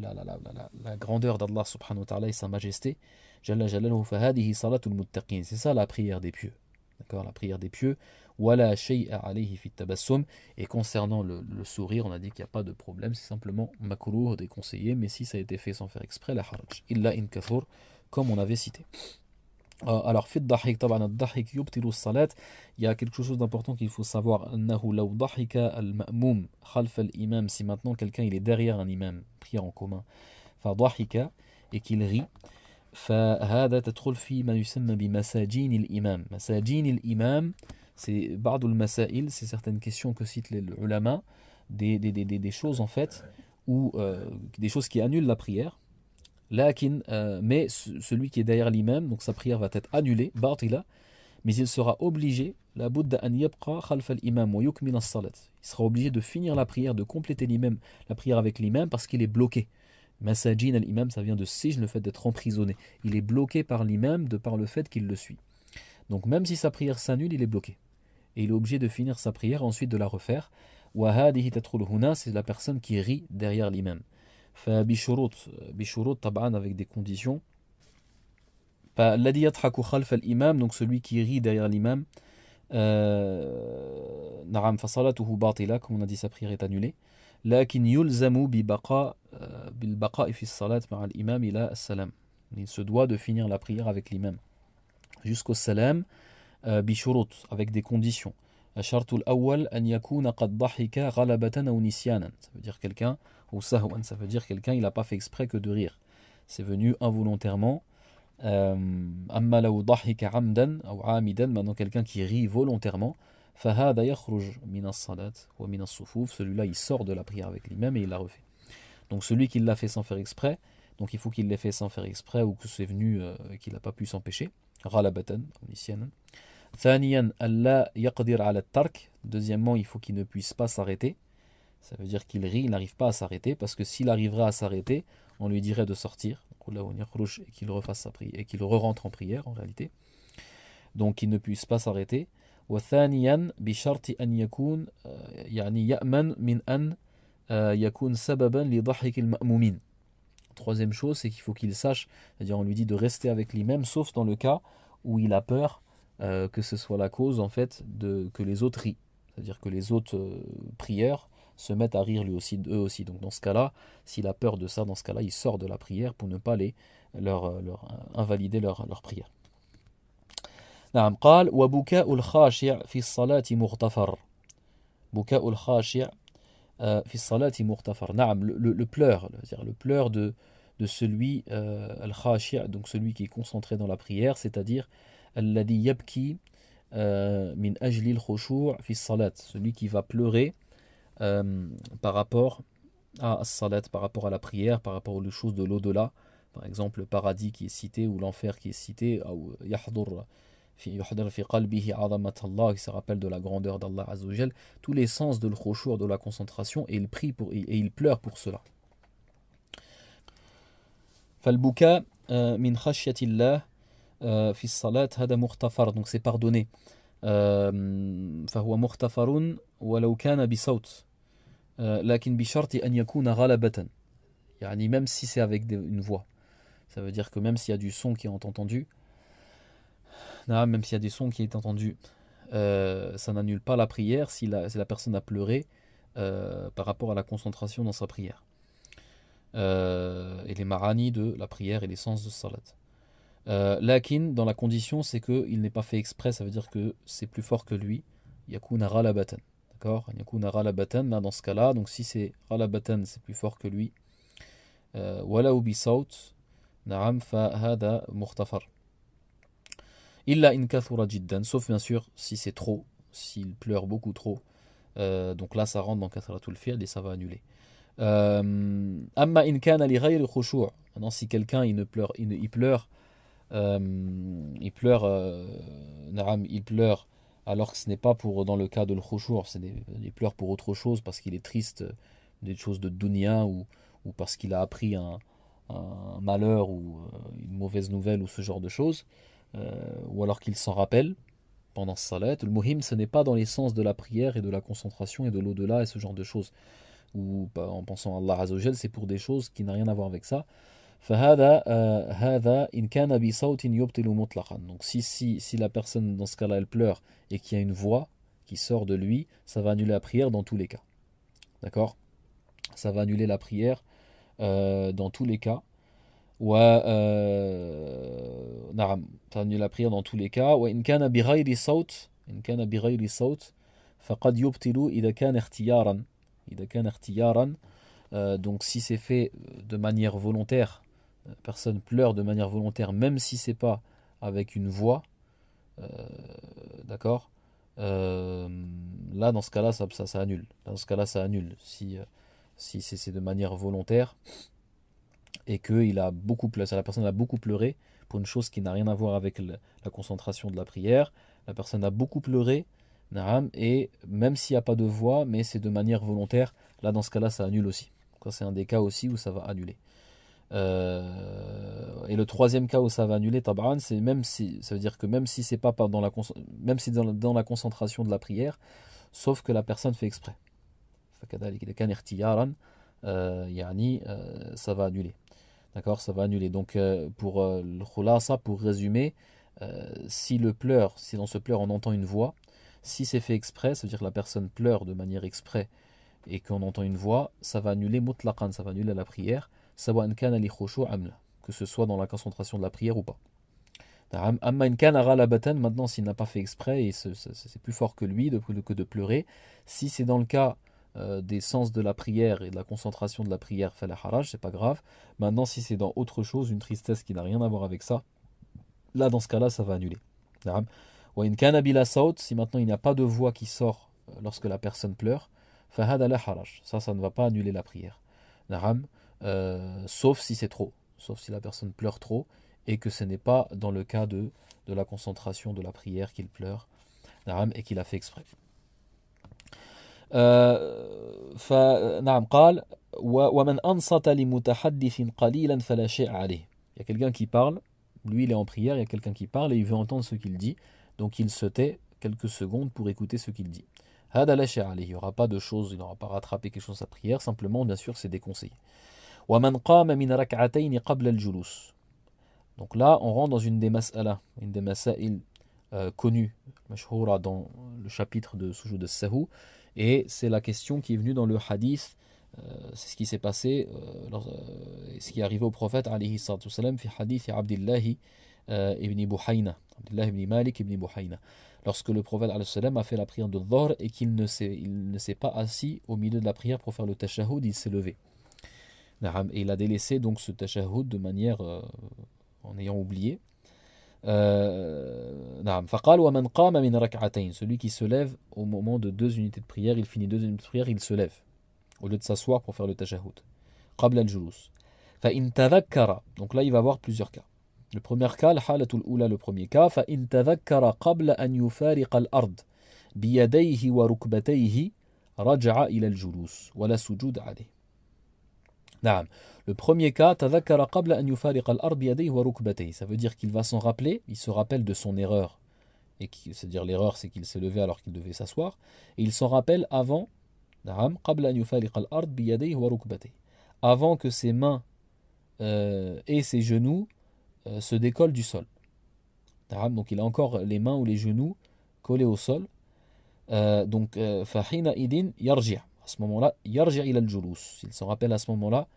la grandeur d'Allah subhanahu wa ta'ala et sa majesté, جل جلاله, فهذه صلاة المتقين, c'est ça la prière des pieux. D'accord, la prière des pieux. ولا شيء عليه في التبسم, et concernant le sourire, on a dit qu'il n'y a pas de problème, c'est simplement makrouh, déconseillé, mais si ça a été fait sans faire exprès, la haraj, illa in kathur, comme on avait cité. Alors, fi ad-dahik, taban ad-dahik yubtilu as-salat, il y a quelque chose d'important qu'il faut savoir, annahu law dahika al-ma'moum khalf al-imam, si maintenant quelqu'un il est derrière un imam, prière en commun, fa dahika, et qu'il rit, فهذا تدخل في ما يسمى بمساجين الإمام. مساجين الإمام, c'est بعض المسائل, c'est certaines questions que citent les ulama, des choses en fait, ou des choses qui annulent la prière. Mais celui qui est derrière l'imam, donc sa prière va être annulée, batila, mais il sera obligé, la budda an yabqa khalf al-imam wa yukmil as-salat. Il sera obligé de finir la prière, de compléter la prière avec l'imam, parce qu'il est bloqué. Masajin al-imam, ça vient de sijn, le fait d'être emprisonné. Il est bloqué par l'imam de par le fait qu'il le suit. Donc même si sa prière s'annule, il est bloqué. Et il est obligé de finir sa prière, ensuite de la refaire. Wa hadihi tadkhulu huna, c'est la personne qui rit derrière l'imam. فبشروط بشروط طبعا avec des conditions. فالذي يضحك خلف الإمام, donc celui qui rit derrière l'imam, نعم فصلاته باطلة, comme on a dit sa prière est annulée. لكن يلزم بالبقاء في الصلاة مع الإمام إلى السلام. Il se doit de finir la prière avec l'imam jusqu'au salam, بشروط, avec des conditions. الشرط الأول أن يكون قد ضحك غلبة أو نسيانا, ça veut dire quelqu'un, ou sahwan, ça veut dire quelqu'un il n'a pas fait exprès que de rire, c'est venu involontairement. أما لو ضحك عمدا أو عامدا, maintenant quelqu'un qui rit volontairement, فهذا يخرج من الصلاة ومن الصفوف, celui-là il sort de la prière avec l'imam et il la refait. Donc celui qui l'a fait sans faire exprès, donc il faut qu'il l'ait fait sans faire exprès ou que c'est venu qu'il n'a pas pu s'empêcher. غلبة أو نسيانا. ثانيا ألا يقدر على الترك, deuxièmement il faut qu'il ne puisse pas s'arrêter, ça veut dire qu'il rit, il n'arrive pas à s'arrêter, parce que s'il arriverait à s'arrêter, on lui dirait de sortir, et qu'il refasse sa prière, et qu'il re-rentre en prière en réalité. Donc qu'il ne puisse pas s'arrêter. وثانيا بشرط أن يكون يعني يأمن من أن يكون سببا لضحك المأمومين. Troisième chose, c'est qu'il faut qu'il sache, c'est-à-dire on lui dit de rester avec lui-même, sauf dans le cas où il a peur que ce soit la cause en fait que les autres rient, c'est-à-dire que les autres prieurs se mettent à rire eux aussi. Donc dans ce cas-là, s'il a peur de ça, dans ce cas-là, il sort de la prière pour ne pas invalider leur prière. نعم قال وبكاء الخاشع في الصلاة مغتفر. بكاء الخاشع في الصلاة مغتفر. نعم, le pleur, c'est-à-dire le pleur de celui al-khashia, donc celui qui est concentré dans la prière, c'est-à-dire الذي يبكي من أجل الخشوع في الصلاة, celui qui va pleurer par rapport à salat, par rapport à la prière, par rapport aux choses de l'au-delà, par exemple le paradis qui est cité ou l'enfer qui est cité, ou يحضر في قلبه عظمة الله, qui se rappelle de la grandeur d'Allah Azza wa Jal, tous les sens de l'khushu', de la concentration, et il prie et il pleure pour cela. فالبكاء من خشية الله في الصلاة هذا مغتفر, donc c'est pardonné. فهو مغتفر ولو كان بصوت لكن بشرط أن يكون غلبة, يعني même si c'est avec une voix, ça veut dire que même s'il y a du son qui est entendu, même s'il y a des sons qui est entendu, ça n'annule pas la prière si la personne a pleuré par rapport à la concentration dans sa prière. Et les marani de la prière et les sens de salat. Lakin, dans la condition, c'est qu'il n'est pas fait exprès, ça veut dire que c'est plus fort que lui. Yakuna ghalabatan. D'accord? Yakuna ghalabatan, là dans ce cas-là, donc si c'est ghalabatan, c'est plus fort que lui. Wala bi sawt, na'am fa hada mughtafar. Illa in kathura jiddan, sauf bien sûr si c'est trop, s'il pleure beaucoup trop. Donc là, ça rentre dans kathratul fi'l et ça va annuler. Amma in kana li ghayri khushu'. Maintenant, si quelqu'un il pleure alors que ce n'est pas pour dans le cas de l'khushu', il pleure pour autre chose parce qu'il est triste des choses de dunya ou parce qu'il a appris un malheur ou une mauvaise nouvelle ou ce genre de choses, ou alors qu'il s'en rappelle pendant ce salat. Le muhim, ce n'est pas dans les sens de la prière et de la concentration et de l'au-delà et ce genre de choses, ou en pensant à Allah Azza wa Jal, c'est pour des choses qui n'ont rien à voir avec ça. هذا إن كان بصوت يبطل مطلقا. Donc si la personne dans ce cas-là elle pleure et qu'il y a une voix qui sort de lui, ça va annuler la prière dans tous les cas. D'accord? Ça va annuler la prière dans tous les cas. نعم, ça va annuler la prière dans tous les cas. وإن كان بغير صوت فقد يبطل إذا كان اختيارا. Donc si c'est fait de manière volontaire, la personne pleure de manière volontaire, même si c'est pas avec une voix, d'accord, là dans ce cas-là ça annule. Dans ce cas-là ça annule. Si c'est de manière volontaire et que la personne a beaucoup pleuré pour une chose qui n'a rien à voir avec la concentration de la prière, la personne a beaucoup pleuré, et même s'il n'y a pas de voix, mais c'est de manière volontaire, là dans ce cas-là ça annule aussi. C'est un des cas aussi où ça va annuler. Et le troisième cas où ça va annuler, tab'an, c'est ça veut dire que même si c'est pas dans la concentration de la prière, sauf que la personne fait exprès. ça va annuler. D'accord, ça va annuler. Donc pour le khulasa, pour résumer, si dans ce pleur on entend une voix, si c'est fait exprès, ça veut dire que la personne pleure de manière exprès et qu'on entend une voix, ça va annuler mutlaqan, ça va annuler la prière, sawa'an kana li khushu' am la, que ce soit dans la concentration de la prière ou pas. Amma in kana ghalabatan, maintenant s'il n'a pas fait exprès et c'est plus fort que lui que de pleurer, si c'est dans le cas des sens de la prière et de la concentration de la prière, fala haraj, c'est pas grave. Maintenant si c'est dans autre chose, une tristesse qui n'a rien à voir avec ça, là dans ce cas-là ça va annuler. Wa in kana bila saut, si maintenant il n'y a pas de voix qui sort lorsque la personne pleure, fahada la haraj, ça ne va pas annuler la prière. Sauf si c'est trop, sauf si la personne pleure trop et que ce n'est pas dans le cas de la concentration de la prière qu'il pleure et qu'il a fait exprès. فنعم قال ومن أنصت لمتحدث قليلا فلا شيء عليه. Il y a quelqu'un qui parle, lui il est en prière, il y a quelqu'un qui parle et il veut entendre ce qu'il dit, donc il se tait quelques secondes pour écouter ce qu'il dit. هذا لا شيء عليه, il n'y aura pas de choses, il n'aura pas rattrapé quelque chose à sa prière, simplement bien sûr c'est déconseillé. ومن قام من ركعتين قبل الجلوس. Donc là, on rentre dans une des masail connues, mashhoura, dans le chapitre de Sujoud al-Sahou, et c'est la question qui est venue dans le hadith, c'est ce qui s'est passé, ce qui est arrivé au prophète, alayhi salatu wassalam, fi hadith Abdullah ibn Buhayna, Abdullah ibn Malik ibn Buhayna, lorsque le prophète alayhi salam a fait la prière de Dhuhr et qu'il ne s'est pas assis au milieu de la prière pour faire le tashahhud, il s'est levé. Et il a délaissé donc ce tashahhud de manière en ayant oublié. Celui qui se lève au moment de 2 unités de prière, il finit 2 unités de prière, il se lève au lieu de s'asseoir pour faire le tashahhud. Donc là il va avoir plusieurs cas. Le premier cas, le premier cas, فإن تذكر قبل أن يفارق الأرض بيديه وركبتيه رجع إلى الجلوس ولا سجود عليه. نعم. Le premier cas, تذكر قبل أن يفارق الأرض بيديه وركبتيه. Ça veut dire qu'il va s'en rappeler, il se rappelle de son erreur. C'est-à-dire l'erreur, c'est qu'il s'est levé alors qu'il devait s'asseoir. Et il s'en rappelle avant, نعم, قبل أن يفارق الأرض بيديه وركبتيه. Avant que ses mains et ses genoux se décollent du sol. نعم, donc il a encore les mains ou les genoux collés au sol. Donc, فحينئذ يرجع. À ce moment-là, يرجع إلى الجلوس. Il s'en rappelle à ce moment-là.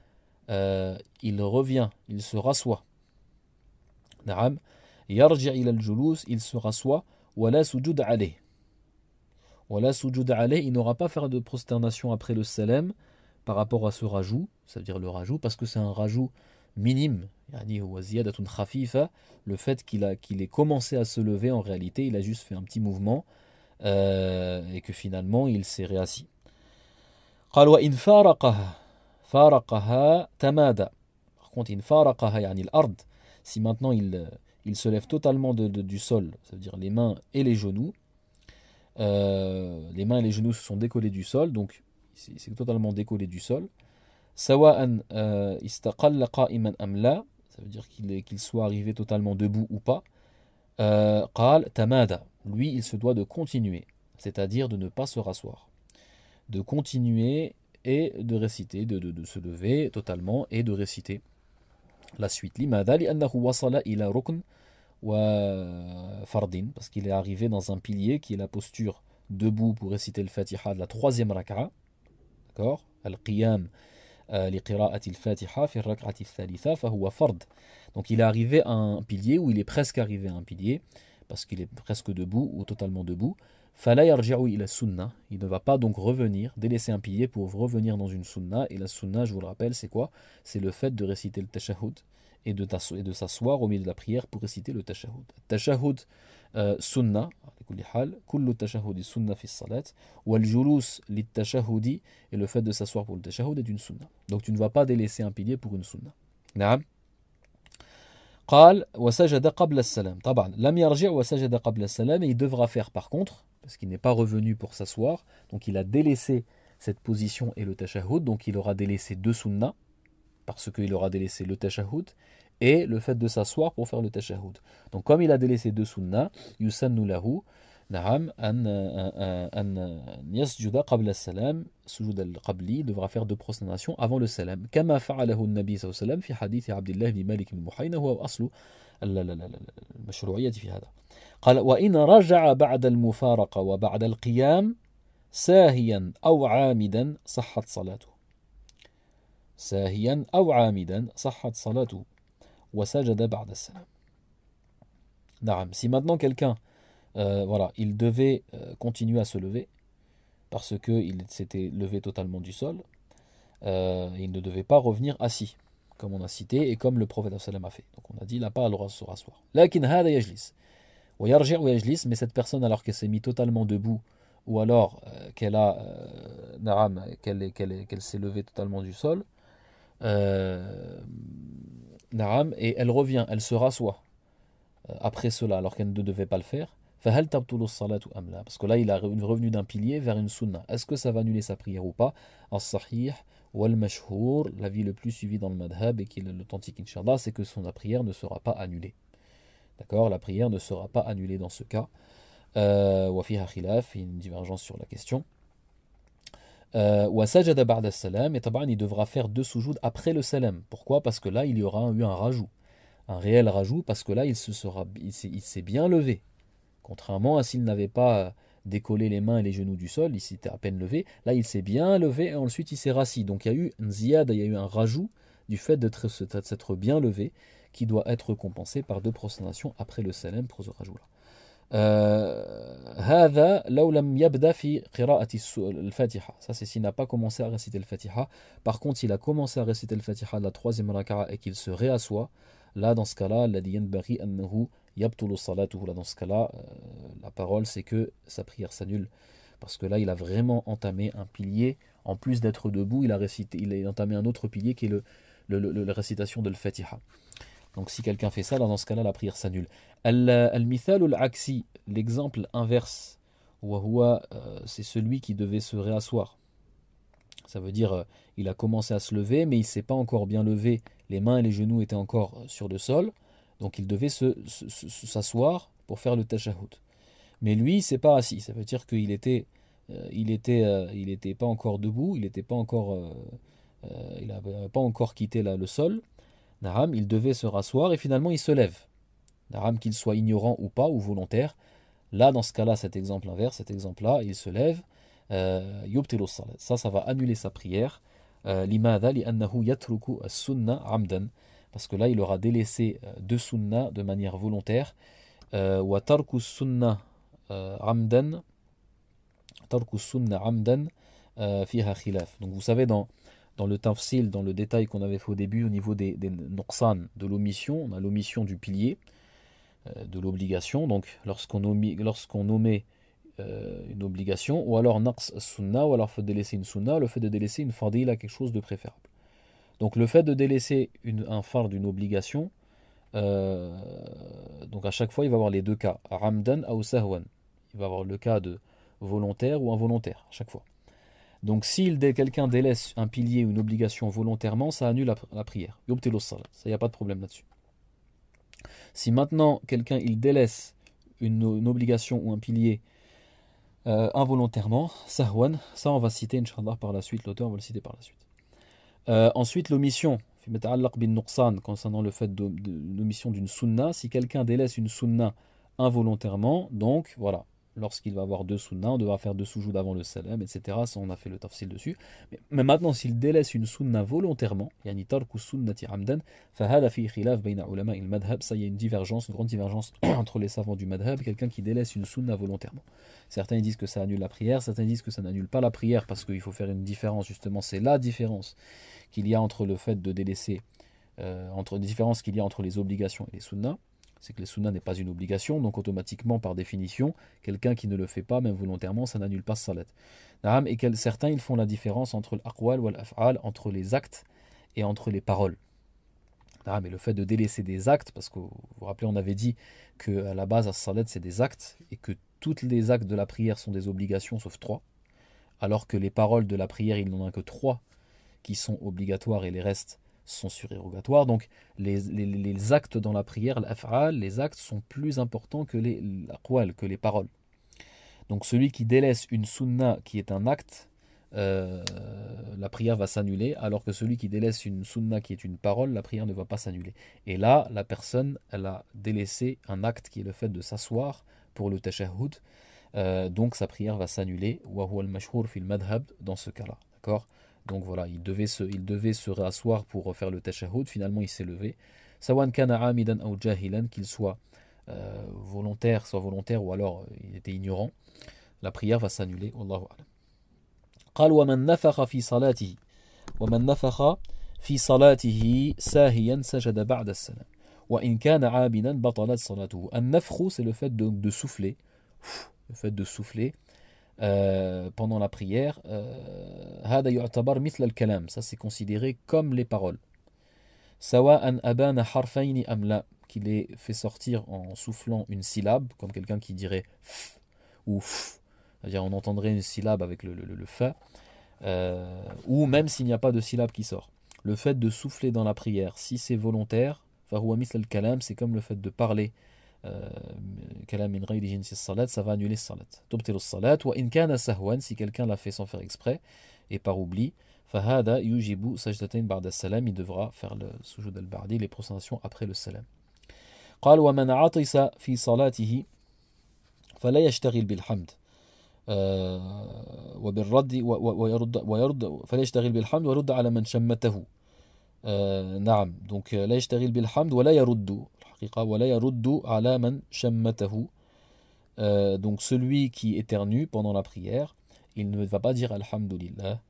Il revient, il se rassoit. نعم. يرجع إلى الجلوس, il se rassoit. ولا سجود عليه. ولا سجود عليه, il n'aura pas à faire de prosternation après le salam par rapport à ce rajout, ça veut dire le rajout, parce que c'est un rajout minime. يعني هو زيادة خفيفة. Le fait qu'il ait commencé à se lever, en réalité, il a juste fait un petit mouvement et que finalement il s'est réassis. قال وإن فارقها تمادى. Par contre, إن فارقها يعني الأرض. Si maintenant il se lève totalement du sol, ça veut dire les mains et les genoux. Les mains et les genoux se sont décollés du sol, donc c'est totalement décollé du sol. سواء استقل قائما أم لا. Ça veut dire qu'il soit arrivé totalement debout ou pas. قال تمادى. Lui, il se doit de continuer, c'est-à-dire de ne pas se rasseoir. De continuer et de réciter, de se lever totalement et de réciter la suite. لماذا؟ لأنه وصل إلى ركن وفرض, parce qu'il est arrivé dans un pilier qui est la posture debout pour réciter le Fatiha de la 3e raka'a. D'accord? Al-qiyam لقراءة الفاتحة في الركعة الثالثة فهو فرض. Donc il est arrivé à un pilier, ou il est presque arrivé à un pilier, parce qu'il est presque debout ou totalement debout. فلا يرجع إلى السنة. Il ne va pas donc revenir, délaisser un pilier pour revenir dans une sunna. Et la sunna, je vous le rappelle, c'est quoi? C'est le fait de réciter le tashahhud et de s'asseoir au milieu de la prière pour réciter le tashahhud. Tashahhud sunna, على كل حال, كل التشهد سنة في الصلاة, والجلوس للتشهد, et le fait de s'asseoir pour le tashahhud est une sunna. Donc tu ne vas pas délaisser un pilier pour une sunna. نعم. قال وسجد قبل السلام. طبعا لم يرجع وسجد قبل السلام, et il devra faire par contre, parce qu'il n'est pas revenu pour s'asseoir, donc il a délaissé cette position et le tashahhud, donc il aura délaissé 2 sunnas, parce qu'il aura délaissé le tashahhud et le fait de s'asseoir pour faire le tashahhud. Donc comme il a délaissé 2 sunnas, yusannu lahu, نعم أن يسجد قبل السلام سجود القبلي devra faire deux prostrations avant le salam كما فعله النبي صلى الله عليه وسلم في حديث عبد الله بن مالك بن بحينة هو أصل المشروعية في هذا قال وإن رجع بعد المفارقة وبعد القيام ساهيا أو عامدا صحت صلاته ساهيا أو عامدا صحت صلاته وسجد بعد السلام نعم si maintenant quelqu'un voilà, il devait continuer à se lever parce qu'il s'était levé totalement du sol. Il ne devait pas revenir assis, comme on a cité et comme le prophète sallam a fait. Donc on a dit, il n'a pas le droit de se rasseoir. Lakin hada yajlis. Wa yarji' wa yajlis, mais cette personne, alors qu'elle s'est mise totalement debout, ou alors qu'elle a, qu'elle s'est levée totalement du sol, et elle revient, elle se rassoit après cela, alors qu'elle ne devait pas le faire. فهل تبطل الصلاة أم لا parce que là il est revenu d'un pilier vers une sunna est-ce que ça va annuler sa prière ou pas الصحيح والمشهور l'avis le plus suivi dans le madhab et qui est l'authentique inshallah c'est que son prière ne sera pas annulée d'accord la prière ne sera pas annulée dans ce cas وفيها خلاف une divergence sur la question وسجد بعد السلام et طبعا il devra faire deux sujoud après le salam pourquoi parce que là il y aura eu un rajout un réel rajout parce que là il s'est bien levé. Contrairement à s'il n'avait pas décollé les mains et les genoux du sol, il s'était à peine levé. Là, il s'est bien levé et ensuite il s'est rassis. Donc il y a eu un ziyad, il y a eu un rajout du fait d'être bien levé qui doit être compensé par deux prostrations après le salam pour ce rajout-là. هذا لو لم يبدأ في قراءة الفاتحة. Ça c'est s'il n'a pas commencé à réciter le Fatiha. Par contre, s'il a commencé à réciter le Fatiha de la troisième raka'a et qu'il se réassoit, là dans ce cas-là, الذي ينبغي أنه يبطل صلاته. Là dans ce cas-là, la parole c'est que sa prière s'annule parce que là il a vraiment entamé un pilier. En plus d'être debout, il a entamé un autre pilier qui est la récitation de le Fatiha. Donc si quelqu'un fait ça, dans ce cas-là, la prière s'annule. Al-mithal al-aksi, l'exemple inverse, c'est celui qui devait se réasseoir. Ça veut dire, il a commencé à se lever, mais il ne s'est pas encore bien levé. Les mains et les genoux étaient encore sur le sol. Donc il devait s'asseoir pour faire le tashahhud. Mais lui, il ne s'est pas assis. Ça veut dire qu'il était, il était pas encore debout, il n'avait pas encore quitté le sol. Il devait se rasseoir et finalement il se lève. Qu'il soit ignorant ou pas, ou volontaire. Là, dans ce cas-là, cet exemple inverse, cet exemple-là, il se lève. Yubtilu salat. Ça va annuler sa prière. Limadha li'annahu yatruku as-sunna amdan. Parce que là, il aura délaissé deux sunna de manière volontaire. Wa tarku sunna amdan. Tarku sunna amdan fiha khilaf. Donc vous savez, dans le tafsil, dans le détail qu'on avait fait au début au niveau des nuqsan, de l'omission, on a l'omission du pilier, de l'obligation, donc lorsqu'on omet une obligation, ou alors naqs sunna, ou alors le fait de délaisser une sunna, le fait de délaisser une fadila, quelque chose de préférable. Donc le fait de délaisser un fard d'une obligation, donc à chaque fois il va avoir les deux cas, ramdan ou sahwan, il va avoir le cas de volontaire ou involontaire, à chaque fois. Donc si quelqu'un délaisse un pilier ou une obligation volontairement, ça annule la prière. Yubtilu salat, ça, il n'y a pas de problème là-dessus. Si maintenant quelqu'un il délaisse une obligation ou un pilier involontairement, sahwan, ça on va citer inshallah par la suite, l'auteur va le citer par la suite. Ensuite l'omission, concernant le fait de l'omission d'une sunna, si quelqu'un délaisse une sunna involontairement, donc voilà, lorsqu'il va avoir deux sunna, on devra faire deux sujoud avant le salam, etc. Ça, on a fait le tafsil dessus. Mais maintenant, s'il délaisse une sunna volontairement, yani tarku sunnati amdan, fahada fi khilaf bayna ulama il madhab, ça y a une grande divergence entre les savants du madhab, quelqu'un qui délaisse une sunna volontairement. Certains disent que ça annule la prière, certains disent que ça n'annule pas la prière, parce qu'il faut faire une différence, justement, c'est la différence qu'il y a entre le fait de délaisser, entre les différences qu'il y a entre les obligations et les sunnas. C'est que les sunna n'est pas une obligation, donc automatiquement, par définition, quelqu'un qui ne le fait pas, même volontairement, ça n'annule pas salat. Et certains, ils font la différence entre l'aqwal ou l'af'al, entre les actes et entre les paroles. Mais le fait de délaisser des actes, parce que vous vous rappelez, on avait dit qu'à la base, as-salat, c'est des actes, et que tous les actes de la prière sont des obligations, sauf 3, alors que les paroles de la prière, il n'en a que 3 qui sont obligatoires, et les restes sont surérogatoires. Donc les actes dans la prière, l'af'al, les actes sont plus importants que les paroles. Donc celui qui délaisse une sunna qui est un acte, la prière va s'annuler, alors que celui qui délaisse une sunna qui est une parole, la prière ne va pas s'annuler. Et là, la personne, elle a délaissé un acte qui est le fait de s'asseoir pour le tashahhud, donc sa prière va s'annuler. Wa huwa al-mashhur fil madhab, dans ce cas-là. D'accord? Donc voilà, il devait se rasseoir pour faire le tashahhud, finalement il s'est levé. Sawan kana amidan ou jahilan, qu'il soit volontaire, ou alors il était ignorant, la prière va s'annuler. Wallahu a'lam. قال ومن نفخ في صلاته ومن نفخ في صلاته ساهيا سجد بعد السلام وإن كان عامدا بطلت صلاته. النفخ, c'est le fait de souffler, le fait de souffler pendant la prière. هذا يعتبر مثل الكلام, ça c'est considéré comme les paroles. سواء أبان حرفين أم لا, qu'il est fait sortir en soufflant une syllabe, comme quelqu'un qui dirait f ou f, c'est-à-dire on entendrait une syllabe avec le fa, ou même s'il n'y a pas de syllabe qui sort. Le fait de souffler dans la prière, si c'est volontaire, فهو مثل الكلام, c'est comme le fait de parler, كلام من غير جنس الصلاة, ça va annuler الصلاة. تبطل الصلاة وإن كان سهوا, si quelqu'un l'a fait sans faire exprès et par oubli, فهذا يجب سجدتين بعد السلام, il devra faire le sujud al-ba'di, les prostrations après le salam. قال ومن عطس في صلاته فلا يشتغل بالحمد وبالرد ويرد فلا يشتغل بالحمد ويرد على من شمته. نعم, donc لا يشتغل بالحمد ولا يرد الحقيقة ولا يرد على من شمته. Donc celui qui éternue pendant la prière, il ne va pas dire alhamdulillah,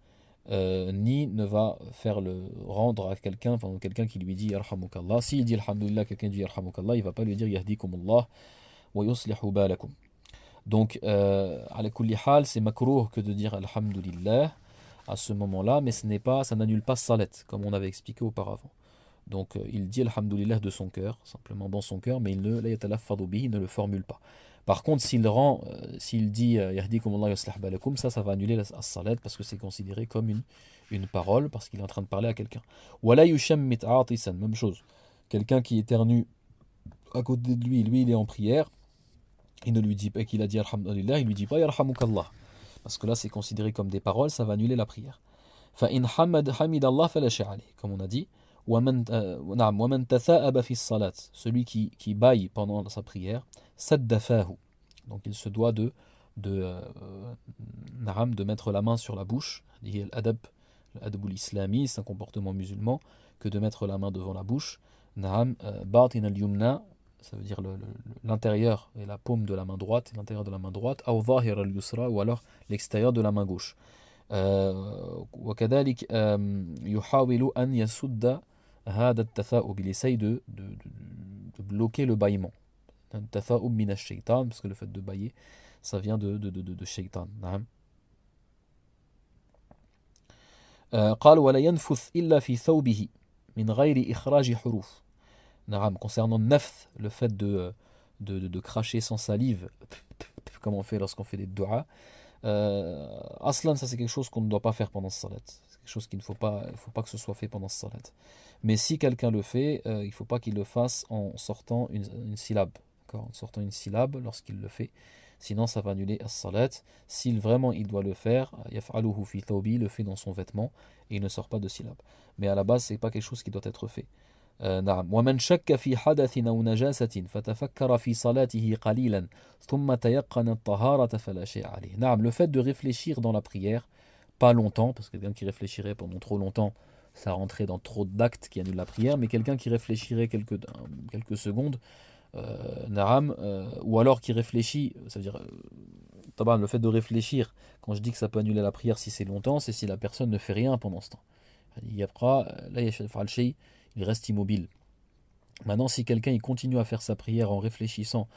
ni ne va faire le rendre à quelqu'un, enfin quelqu'un qui lui dit yarhamukallah. S'il dit alhamdulillah, quelqu'un dit yarhamukallah, il ne va pas lui dire yahdikumullah wa yuslihu balakum. Donc ala kulli hal, c'est makruh que de dire alhamdulillah à ce moment-là, mais ça n'annule pas salat, comme on avait expliqué auparavant. Donc il dit alhamdulillah de son cœur, simplement dans son cœur, mais il ne le formule pas. Par contre, s'il dit yahdikumullah yuslih balakum, ça va annuler la salat, parce que c'est considéré comme une parole, parce qu'il est en train de parler à quelqu'un. Wala yushammit atisan, même chose. Quelqu'un qui éternue à côté de lui, il est en prière, il ne lui dit pas qu'il a dit alhamdulillah, il lui dit pas yarhamukallah, parce que là c'est considéré comme des paroles, ça va annuler la prière. Fa in hamidallah fala shay alayh, comme on a dit. ومن تثاءب في الصلاة, celui qui bâille pendant sa prière, سد فاه, donc il se doit de mettre la main sur la bouche. L'adab l'islami, c'est un comportement musulman que de mettre la main devant la bouche. باطن اليمنى, ça veut dire l'intérieur et la paume de la main droite, et l'intérieur de la main droite, أو ظاهر اليسرى, ou alors l'extérieur de la main gauche. وكذلك يحاول أن يسد هذا التثاؤب, il essaye de bloquer le bâillement. التثاؤب من الشيطان, parce que le fait de bâiller, ça vient de shaitan. قال ولا ينفث إلا في ثوبه من غير إخراج حروف. Concernant nafth, le fait de cracher sans salive, comme on fait lorsqu'on fait des du'a, aslan, ça c'est quelque chose qu'on ne doit pas faire pendant ce salat. C'est quelque chose qu'il ne faut pas que ce soit fait pendant ce salat. Mais si quelqu'un le fait, il ne faut pas qu'il le fasse en sortant une syllabe. En sortant une syllabe lorsqu'il le fait. Sinon ça va annuler as-salat. S'il vraiment il doit le faire, yaf'aluhu fi thawbi, le fait dans son vêtement, et il ne sort pas de syllabe. Mais à la base, c'est pas quelque chose qui doit être fait. ومن شك في حدث أو نجاسة فتفكر في صلاته قليلا ثم تيقن الطهارة فلا شيء عليه. Le fait de réfléchir dans la prière, pas longtemps, parce que quelqu'un qui réfléchirait pendant trop longtemps, ça rentrait dans trop d'actes qui annulent la prière, mais quelqu'un qui réfléchirait quelques secondes, ou alors qui réfléchit, ça veut dire le fait de réfléchir, quand je dis que ça peut annuler la prière si c'est longtemps, c'est si la personne ne fait rien pendant ce temps. Il reste immobile. Maintenant, si quelqu'un il continue à faire sa prière en réfléchissant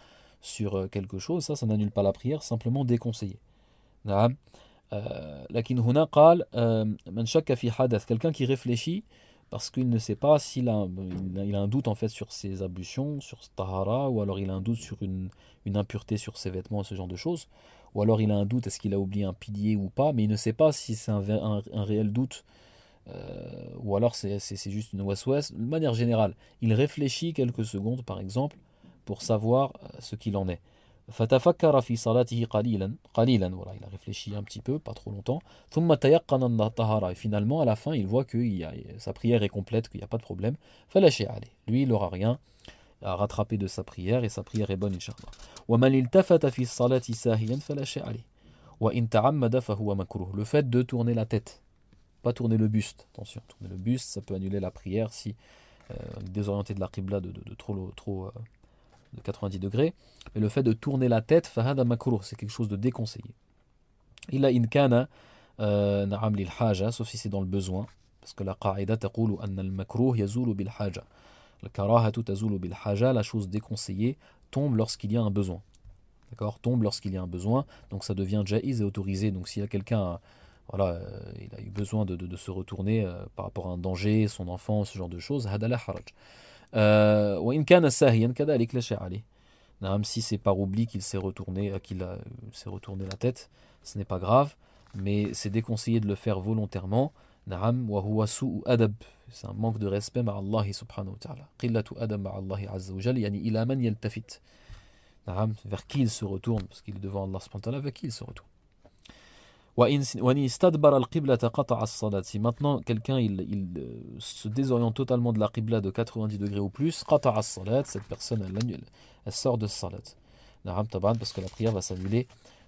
sur quelque chose, ça n'annule pas la prière, simplement déconseillé. Lakin huna qal man shakka fi hadath, quelqu'un qui réfléchit parce qu'il ne sait pas s'il a un doute en fait sur ses ablutions, sur tahara, ou alors il a un doute sur une impureté sur ses vêtements, ce genre de choses, ou alors il a un doute est-ce qu'il a oublié un pilier ou pas, mais il ne sait pas si c'est un réel doute. Ou alors c'est juste une waswas. De manière générale, il réfléchit quelques secondes par exemple pour savoir ce qu'il en est. فتفكر في صلاته قليلا, voilà, il a réfléchi un petit peu, pas trop longtemps. ثم تيقن أن طهارة, et finalement, à la fin, il voit que sa prière est complète, qu'il n'y a pas de problème. فلا شيء عليه. Lui, il n'aura rien à rattraper de sa prière, et sa prière est bonne, Inch'Allah. ومن التفت في الصلاة ساهيا فلا شيء عليه. وإن تعمد فهو مكروه. Le fait de tourner la tête, pas tourner le buste. Attention, tourner le buste, ça peut annuler la prière si on est désorienté de la qibla de trop de 90 degrés. Mais le fait de tourner la tête, fahada makruh, c'est quelque chose de déconseillé. Illa in kana na'am lil haja, sauf si c'est dans le besoin, parce que la qa'ida taqulu anna al makruh yazulu bil haja. La karahatu tazulu bil haja, la chose déconseillée tombe lorsqu'il y a un besoin. D'accord, tombe lorsqu'il y a un besoin, donc ça devient jaïz et autorisé. Donc s'il y a quelqu'un, voilà, il a eu besoin de se retourner par rapport à un danger, son enfant, ce genre de choses, hada la haraj. وإن كان ساهيا كذلك لا شيء عليه. Même si c'est par oubli qu'il s'est retourné, s'est retourné la tête, ce n'est pas grave, mais c'est déconseillé de le faire volontairement. نعم وهو سوء أدب, c'est un manque de respect مع الله سبحانه وتعالى. قلة أدب مع الله عز وجل يعني إلى من يلتفت. نعم, vers qui il se retourne, parce qu'il est devant Allah subhanahu wa ta'ala, vers qui il se retourne. وإن استدبر القبلة قطع الصلاة. Si maintenant quelqu'un il se désoriente totalement de la qibla de 90 degrés ou plus, قطع الصلاة, cette personne elle sort de salat. نعم طبعا, parce que la prière va s'annuler.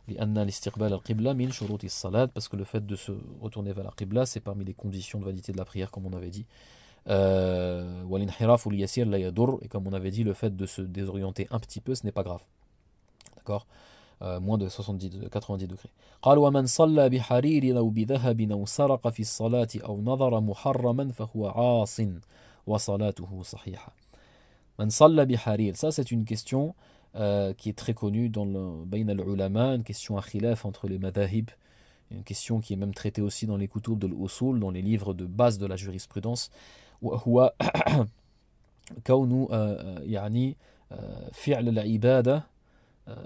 لأن الاستقبال القبلة من شروط الصلاة, parce que le fait de se retourner vers la qibla, c'est parmi les conditions de validité de la prière, comme on avait dit. والانحراف اليسير لا يضر, et comme on avait dit, le fait de se désorienter un petit peu, ce n'est pas grave. D'accord, moins de 90 degrés. قال ومن صلى بحرير أو بذهب أو سرق في الصلاة أو نظر محرما فهو عاص وصلاته صحيحة. من صلى بحرير, ça c'est une question qui est très connue dans le بين العلماء, une question à khilaf entre les madahib, une question qui est même traitée aussi dans les kutub de l'usul, dans les livres de base de la jurisprudence. وهو كون يعني فعل العبادة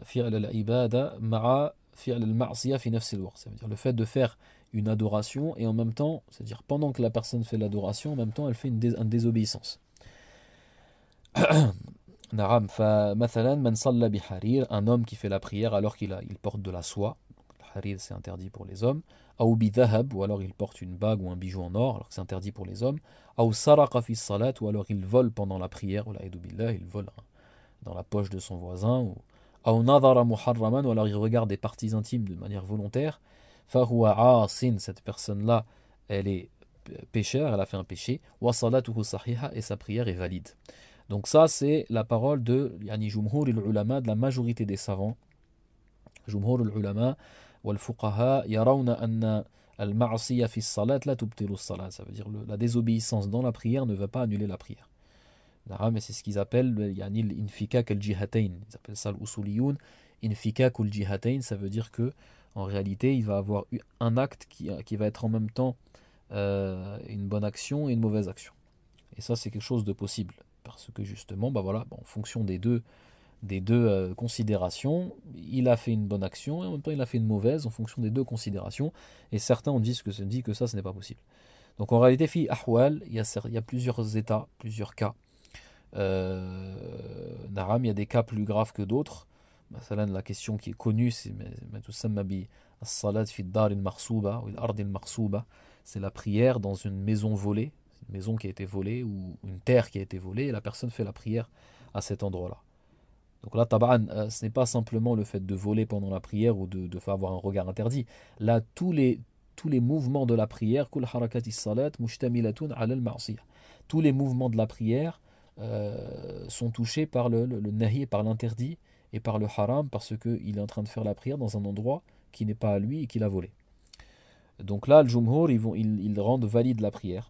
فعل العبادة مع فعل المعصية في نفس الوقت. Ça veut dire le fait de faire une adoration et en même temps, c'est-à-dire pendant que la personne fait l'adoration, en même temps elle fait une désobéissance. نعم, فمثلا من صلى بحرير, un homme qui fait la prière alors qu'il porte de la soie. Le harir c'est interdit pour les hommes. أو بذهب, ou alors il porte une bague ou un bijou en or alors que c'est interdit pour les hommes. أو سرق في الصلاة, ou alors il vole pendant la prière, ou il vole dans la poche de son voisin. Ou أو نظر محرما, ou alors il regarde des parties intimes de manière volontaire. فهو عاص, cette personne-là, elle est pécheur, elle a fait un péché. وصلاته صحيحة, et sa prière est valide. Donc ça c'est la parole de يعني جمهور العلماء, de la majorité des savants. جمهور العلماء والفقهاء يرون أن المعصية في الصلاة لا تبطل الصلاة. Ça veut dire la désobéissance dans la prière ne va pas annuler la prière. Mais c'est ce qu'ils appellent يعني الانفكاك الجهتين. Ils appellent ça l'usuliyun انفكاك الجهتين. Ça veut dire que en réalité il va avoir un acte qui va être en même temps une bonne action et une mauvaise action. Et ça c'est quelque chose de possible. Parce que justement, en fonction des deux considérations, il a fait une bonne action et en même temps il a fait une mauvaise en fonction des deux considérations. Et certains ont dit que ça, ce n'est pas possible. Donc en réalité, fi ahwal, il y a plusieurs états, plusieurs cas. Il y a des cas plus graves que d'autres. La question qui est connue, c'est c'est la prière dans une maison volée. Une maison qui a été volée ou une terre qui a été volée, et la personne fait la prière à cet endroit-là. Donc là, ce n'est pas simplement le fait de voler pendant la prière ou de faire avoir un regard interdit. Là, tous les mouvements de la prière, tous les mouvements de la prière sont touchés par le nahi, par l'interdit et par le haram, parce qu'il est en train de faire la prière dans un endroit qui n'est pas à lui et qu'il a volé. Donc là, le jumhur, ils rendent valide la prière.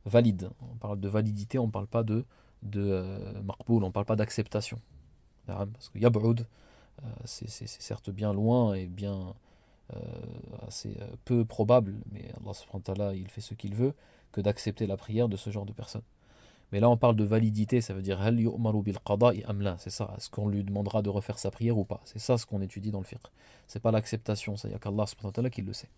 Valide. On parle de validité, on ne parle pas de maqboul, on ne parle pas d'acceptation. Parce que yab'ud, c'est certes bien loin et bien assez peu probable, mais Allah subhanahu wa ta'ala, il fait ce qu'il veut, que d'accepter la prière de ce genre de personnes. Mais là on parle de validité, ça veut dire hal yu'maru bil qada'i am la, c'est ça, est-ce qu'on lui demandera de refaire sa prière ou pas? C'est ça ce qu'on étudie dans le fiqh. C'est pas l'acceptation, ça, il n'y a qu'Allah subhanahu wa ta'ala qui le sait.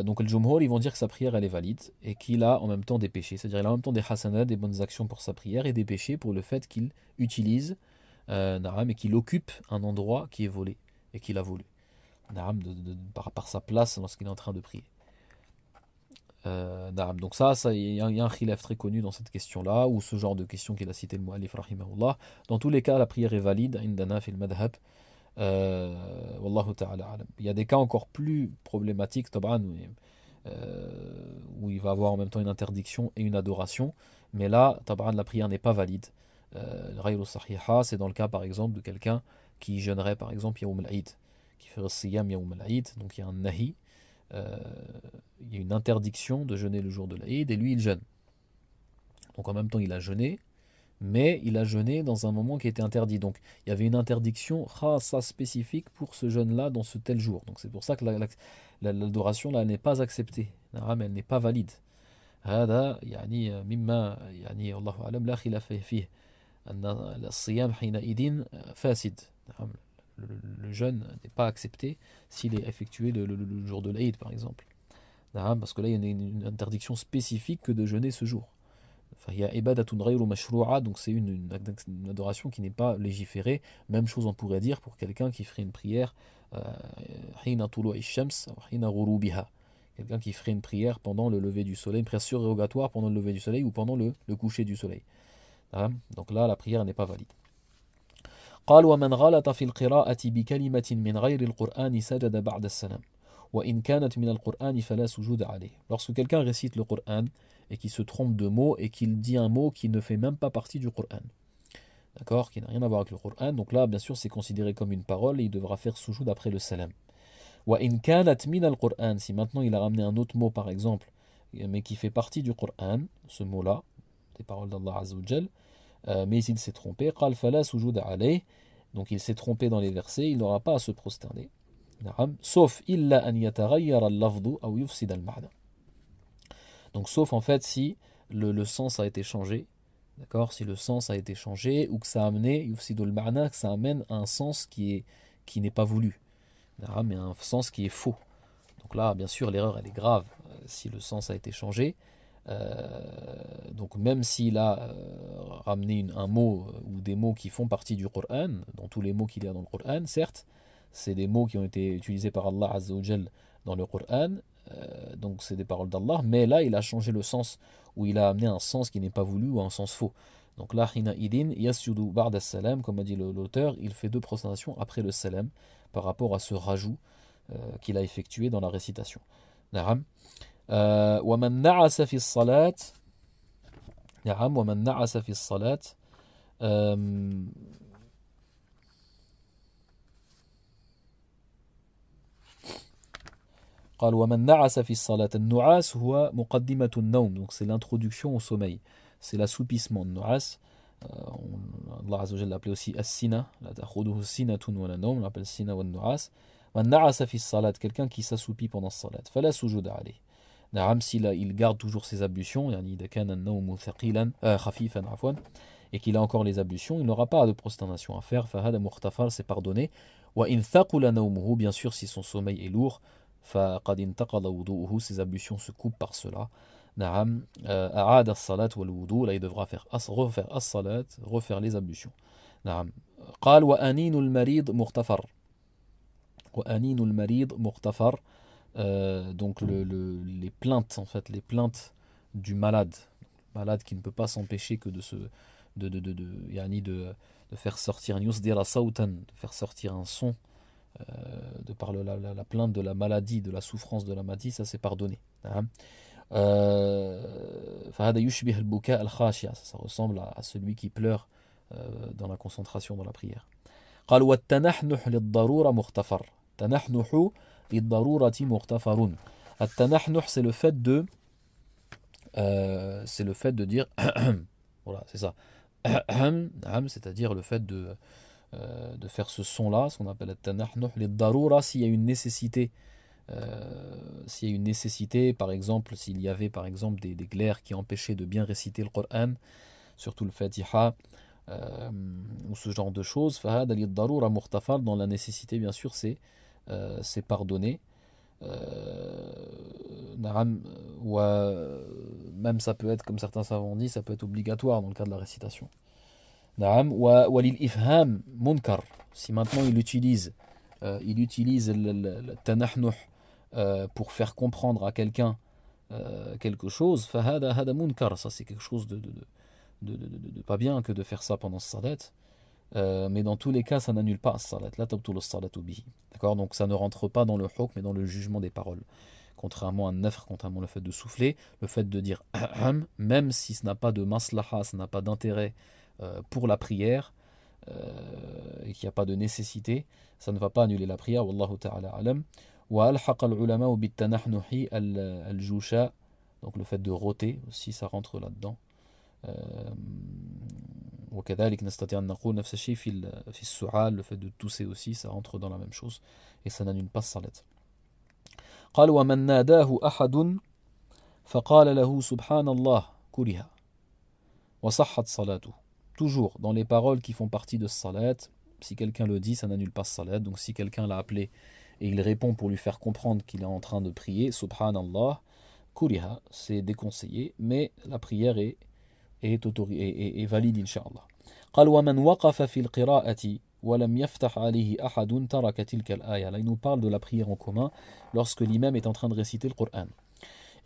Donc le jumhur, ils vont dire que sa prière elle est valide et qu'il a en même temps des péchés, c'est-à-dire il a en même temps des hasanat, des bonnes actions pour sa prière, et des péchés pour le fait qu'il utilise Naam, et qu'il occupe un endroit qui est volé et qu'il a volé. Naam, par sa place lorsqu'il est en train de prier. Naam, donc il y a un khilaf très connu dans cette question-là, ou ce genre de question qu'il a cité le mu'allif rahimahullah. Dans tous les cas, la prière est valide, indana fil madhab. Wallahu ta'ala alam. Il y a des cas encore plus problématiques, taban, où il va avoir en même temps une interdiction et une adoration. Mais là, taban, la prière n'est pas valide. Ghayru sahiha, c'est dans le cas par exemple de quelqu'un qui jeûnerait par exemple Yawm al-Eid, qui ferait Siyam Yawm al-Eid, donc il y a un nahi, il y a une interdiction de jeûner le jour de l'Aïd, et lui il jeûne. Donc en même temps il a jeûné, mais il a jeûné dans un moment qui était interdit. Donc il y avait une interdiction khassa spécifique pour ce jeûne-là dans ce tel jour. Donc c'est pour ça que l'adoration là n'est pas acceptée, elle n'est pas valide. هذا يعني مما يعني والله أعلم لا خلاف فيه أن الصيام حينئذ فاسد. Le jeûne n'est pas accepté s'il est effectué le jour de l'Aïd par exemple. Parce que là il y a une interdiction spécifique que de jeûner ce jour. Donc c'est une adoration qui n'est pas légiférée. Même chose on pourrait dire pour quelqu'un qui ferait une prière quelqu'un qui ferait une prière pendant le lever du soleil, une prière surrogatoire pendant le lever du soleil ou pendant le coucher du soleil. Donc là la prière n'est pas valide. قال ومن غلط في القراءة بكلمة من غير القرآن سجد بعد السلام وإن كانت من القرآن فلا سجود عليه. Lorsque quelqu'un récite le Coran et qui se trompe de mots et qu'il dit un mot qui ne fait même pas partie du Coran, d'accord, qui n'a rien à voir avec le Coran, donc là bien sûr c'est considéré comme une parole et il devra faire sujoud après le salam. وإن كانت من القرآن, si maintenant il a ramené un autre mot par exemple, mais qui fait partie du Coran, ce mot-là, des paroles d'Allah Azza wa Jal, mais il s'est trompé, قال فلا سجود عليه, donc il s'est trompé dans les versets, il n'aura pas à se prosterner. Sauf illa an yataghayyar al-lafdhu aw yufsid al-ma'na. Donc sauf en fait si le sens a été changé, d'accord, si le sens a été changé ou que ça a amené yufsid al-ma'na, que ça amène à un sens qui n'est pas voulu, mais un sens qui est faux. Donc là bien sûr l'erreur elle est grave si le sens a été changé. Donc même s'il a ramené un mot ou des mots qui font partie du Coran, dans tous les mots qu'il y a dans le Coran, certes, c'est des mots qui ont été utilisés par Allah Azza wa Jal dans le Coran, donc c'est des paroles d'Allah, mais là il a changé le sens, ou il a amené un sens qui n'est pas voulu ou un sens faux. Donc là, hina idin yasjudu ba'da salam, comme a dit l'auteur, il fait 2 prosternations après le salam par rapport à ce rajout qu'il a effectué dans la récitation. Na'am. ومن نعس في الصلاة نعم ومن نعس في الصلاة قال ومن نعس في الصلاة النعاس هو مقدمة النوم, donc c'est l'introduction au sommeil, c'est l'assoupissement. النعاس Allah Azza wa Jalla l'appelait aussi as-sina, la ta'khuduhu sinatun wa la nawm, on l'appelle sina wa nu'as. Man na'asa fi salat, quelqu'un qui s'assoupit pendant sa salat, fala sujuda alayh. Na'am, il garde toujours ses ablutions, yani idha kana an-nawmu thaqilan khafifan afwan, et qu'il a encore les ablutions, il n'aura pas de prosternation à faire. Fahada mukhtafar, c'est pardonné. Wa in thaqula nawmuhu, bien sûr si son sommeil est lourd, faqad intaqada wudu'uhu, ses ablutions se coupent par cela. Na'am, a'ada as-salat wal wudu, là il devra refaire as-salat, refaire les ablutions. Na'am. قال وأنين المريض مغتفر. وأنين المريض مغتفر. Donc les plaintes, en fait, les plaintes du malade qui ne peut pas s'empêcher que de faire sortir de faire sortir un son de par la plainte de la maladie, de la souffrance de la maladie, ça c'est pardonné. فهذا يشبه البكاء الخاشع, ça ressemble à celui qui pleure dans la concentration dans la prière. قال والتنحنح للضرورة مغتفر. تنحنح للضرورة مغتفر. التنحنح c'est le fait de dire voilà, c'est ça. C'est-à-dire le fait de faire ce son-là, ce qu'on appelle التنحنح للضرورة, s'il y a une nécessité. S'il y a une nécessité, par exemple, s'il y avait par exemple des glaires qui empêchaient de bien réciter le Coran, surtout le Fatiha, ou ce genre de choses, فهذا للضرورة مغتفر, dans la nécessité bien sûr c'est pardonné. Même ça peut être, comme certains savants ont dit, ça peut être obligatoire dans le cas de la récitation. Naam, wa lil ifham munkar. Si maintenant il utilise le tanahnuh pour faire comprendre à quelqu'un quelque chose, fahada hada munkar, ça c'est quelque chose de pas bien que de faire ça pendant ce salat. Mais dans tous les cas, ça n'annule pas as-salat. La tabtul as-salatu bihi. D'accord? Donc ça ne rentre pas dans le hukm, mais dans le jugement des paroles. Contrairement à nafr, contrairement au fait de souffler, le fait de dire même si ce n'a pas de maslaha, ça n'a pas d'intérêt pour la prière, et qu'il n'y a pas de nécessité, ça ne va pas annuler la prière. Wallahu ta'ala alam. Wa alhaqa al-ulama bit-tanahnuhi al-jusha. Donc le fait de rôter aussi, ça rentre là-dedans. وكذلك نستطيع أن نقول نفس الشيء في السعال, le fait de tousser aussi, ça rentre dans la même chose et ça n'annule pas salat. قال ومن ناداه أحد فقال له سبحان الله كره وصحت صلاته. Toujours dans les paroles qui font partie de salat, si quelqu'un le dit, ça n'annule pas salat. Donc si quelqu'un l'a appelé et il répond pour lui faire comprendre qu'il est en train de prier, subhanallah, kuriha, c'est déconseillé, mais la prière est valide incha'Allah. قال ومن وقف في القراءة ولم يفتح عليه أحد ترك تلك الآية. Là il nous parle de la prière en commun lorsque l'imam est en train de réciter le Coran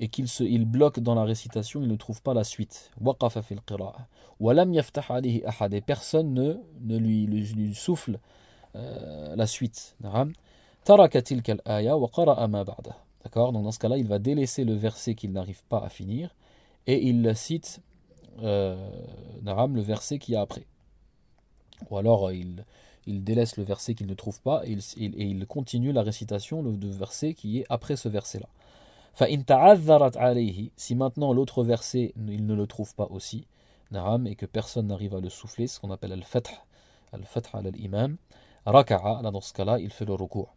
et il bloque dans la récitation, il ne trouve pas la suite. وقف في القراءة ولم يفتح عليه أحد, et personne ne lui souffle la suite. نعم. ترك تلك الآية وقرأ ما بعده. D'accord? Donc dans ce cas-là, il va délaisser le verset qu'il n'arrive pas à finir et il cite le verset qui est après. Ou alors il délaisse le verset qu'il ne trouve pas et il continue la récitation du verset qui est après ce verset-là. فَإِن تَعَذَّرَتْ عَلَيْهِ, si maintenant l'autre verset il ne le trouve pas aussi, et que personne n'arrive à le souffler, ce qu'on appelle al-fath ala al-imam, raka'a, là dans ce cas-là il fait le ruku'.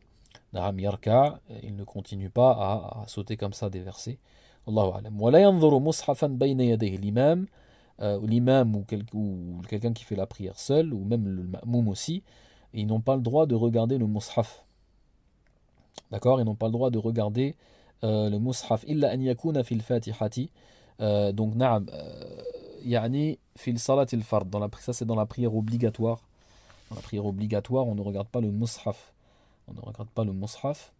Yarka, il ne continue pas à sauter comme ça des versets. Allahu a'lam. وَلَا يَنظُرُ مُصْحَفًا بَيْنَ يَدَيْهِ, l'imam ou quelqu'un qui fait la prière seul, ou même le ma'moum aussi, ils n'ont pas le droit de regarder le mushaf. D'accord? Ils n'ont pas le droit de regarder le mushaf. Illa an yakuna fil fatihati. Donc, na'am, yani fil salat il fard. Ça, c'est dans la prière obligatoire. Dans la prière obligatoire, on ne regarde pas le mushaf. On ne regarde pas le mushaf.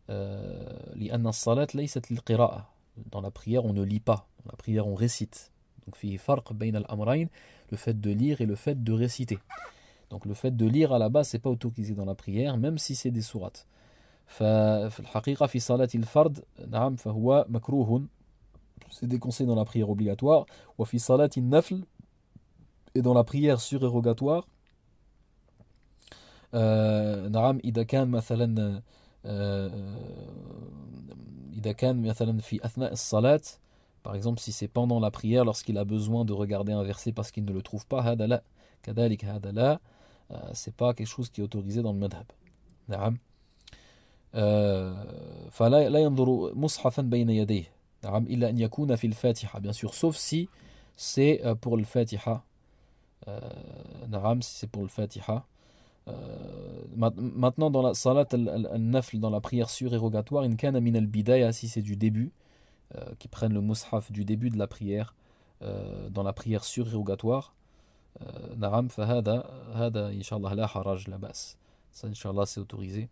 لأن الصلاة ليست للقراءة. Dans la prière, on ne lit pas. Dans la prière, on récite. Donc, fi farq bayn al-amrayn, le fait de lire et le fait de réciter. Donc, le fait de lire à la base, c'est pas autorisé dans la prière, même si c'est des sourates. فالحقيقة في صلاة الفرد نعم فهو مكروه, c'est déconseillé dans la prière obligatoire. وفي صلاة النفل, et dans la prière surérogatoire, نعم إذا كان مثلا في أثناء الصلاة, par exemple si c'est pendant la prière lorsqu'il a besoin de regarder un verset parce qu'il ne le trouve pas, هذا لا كذلك هذا لا, c'est pas quelque chose qui est autorisé dans le madhab. نعم. فلا ينظر مصحفا بين يديه نعم إلا أن يكون في الفاتحة, bien sûr, sauf si c'est pour le Fatiha. نعم, si c'est pour le Fatiha. Maintenant dans la salat al-nafl, dans la prière surérogatoire, in kana min al-bidaya, si c'est du début, qui prennent le mushaf du début de la prière, dans la prière surérogatoire, na'am, fa hada inshallah la haraj la bas, ça inshallah c'est autorisé.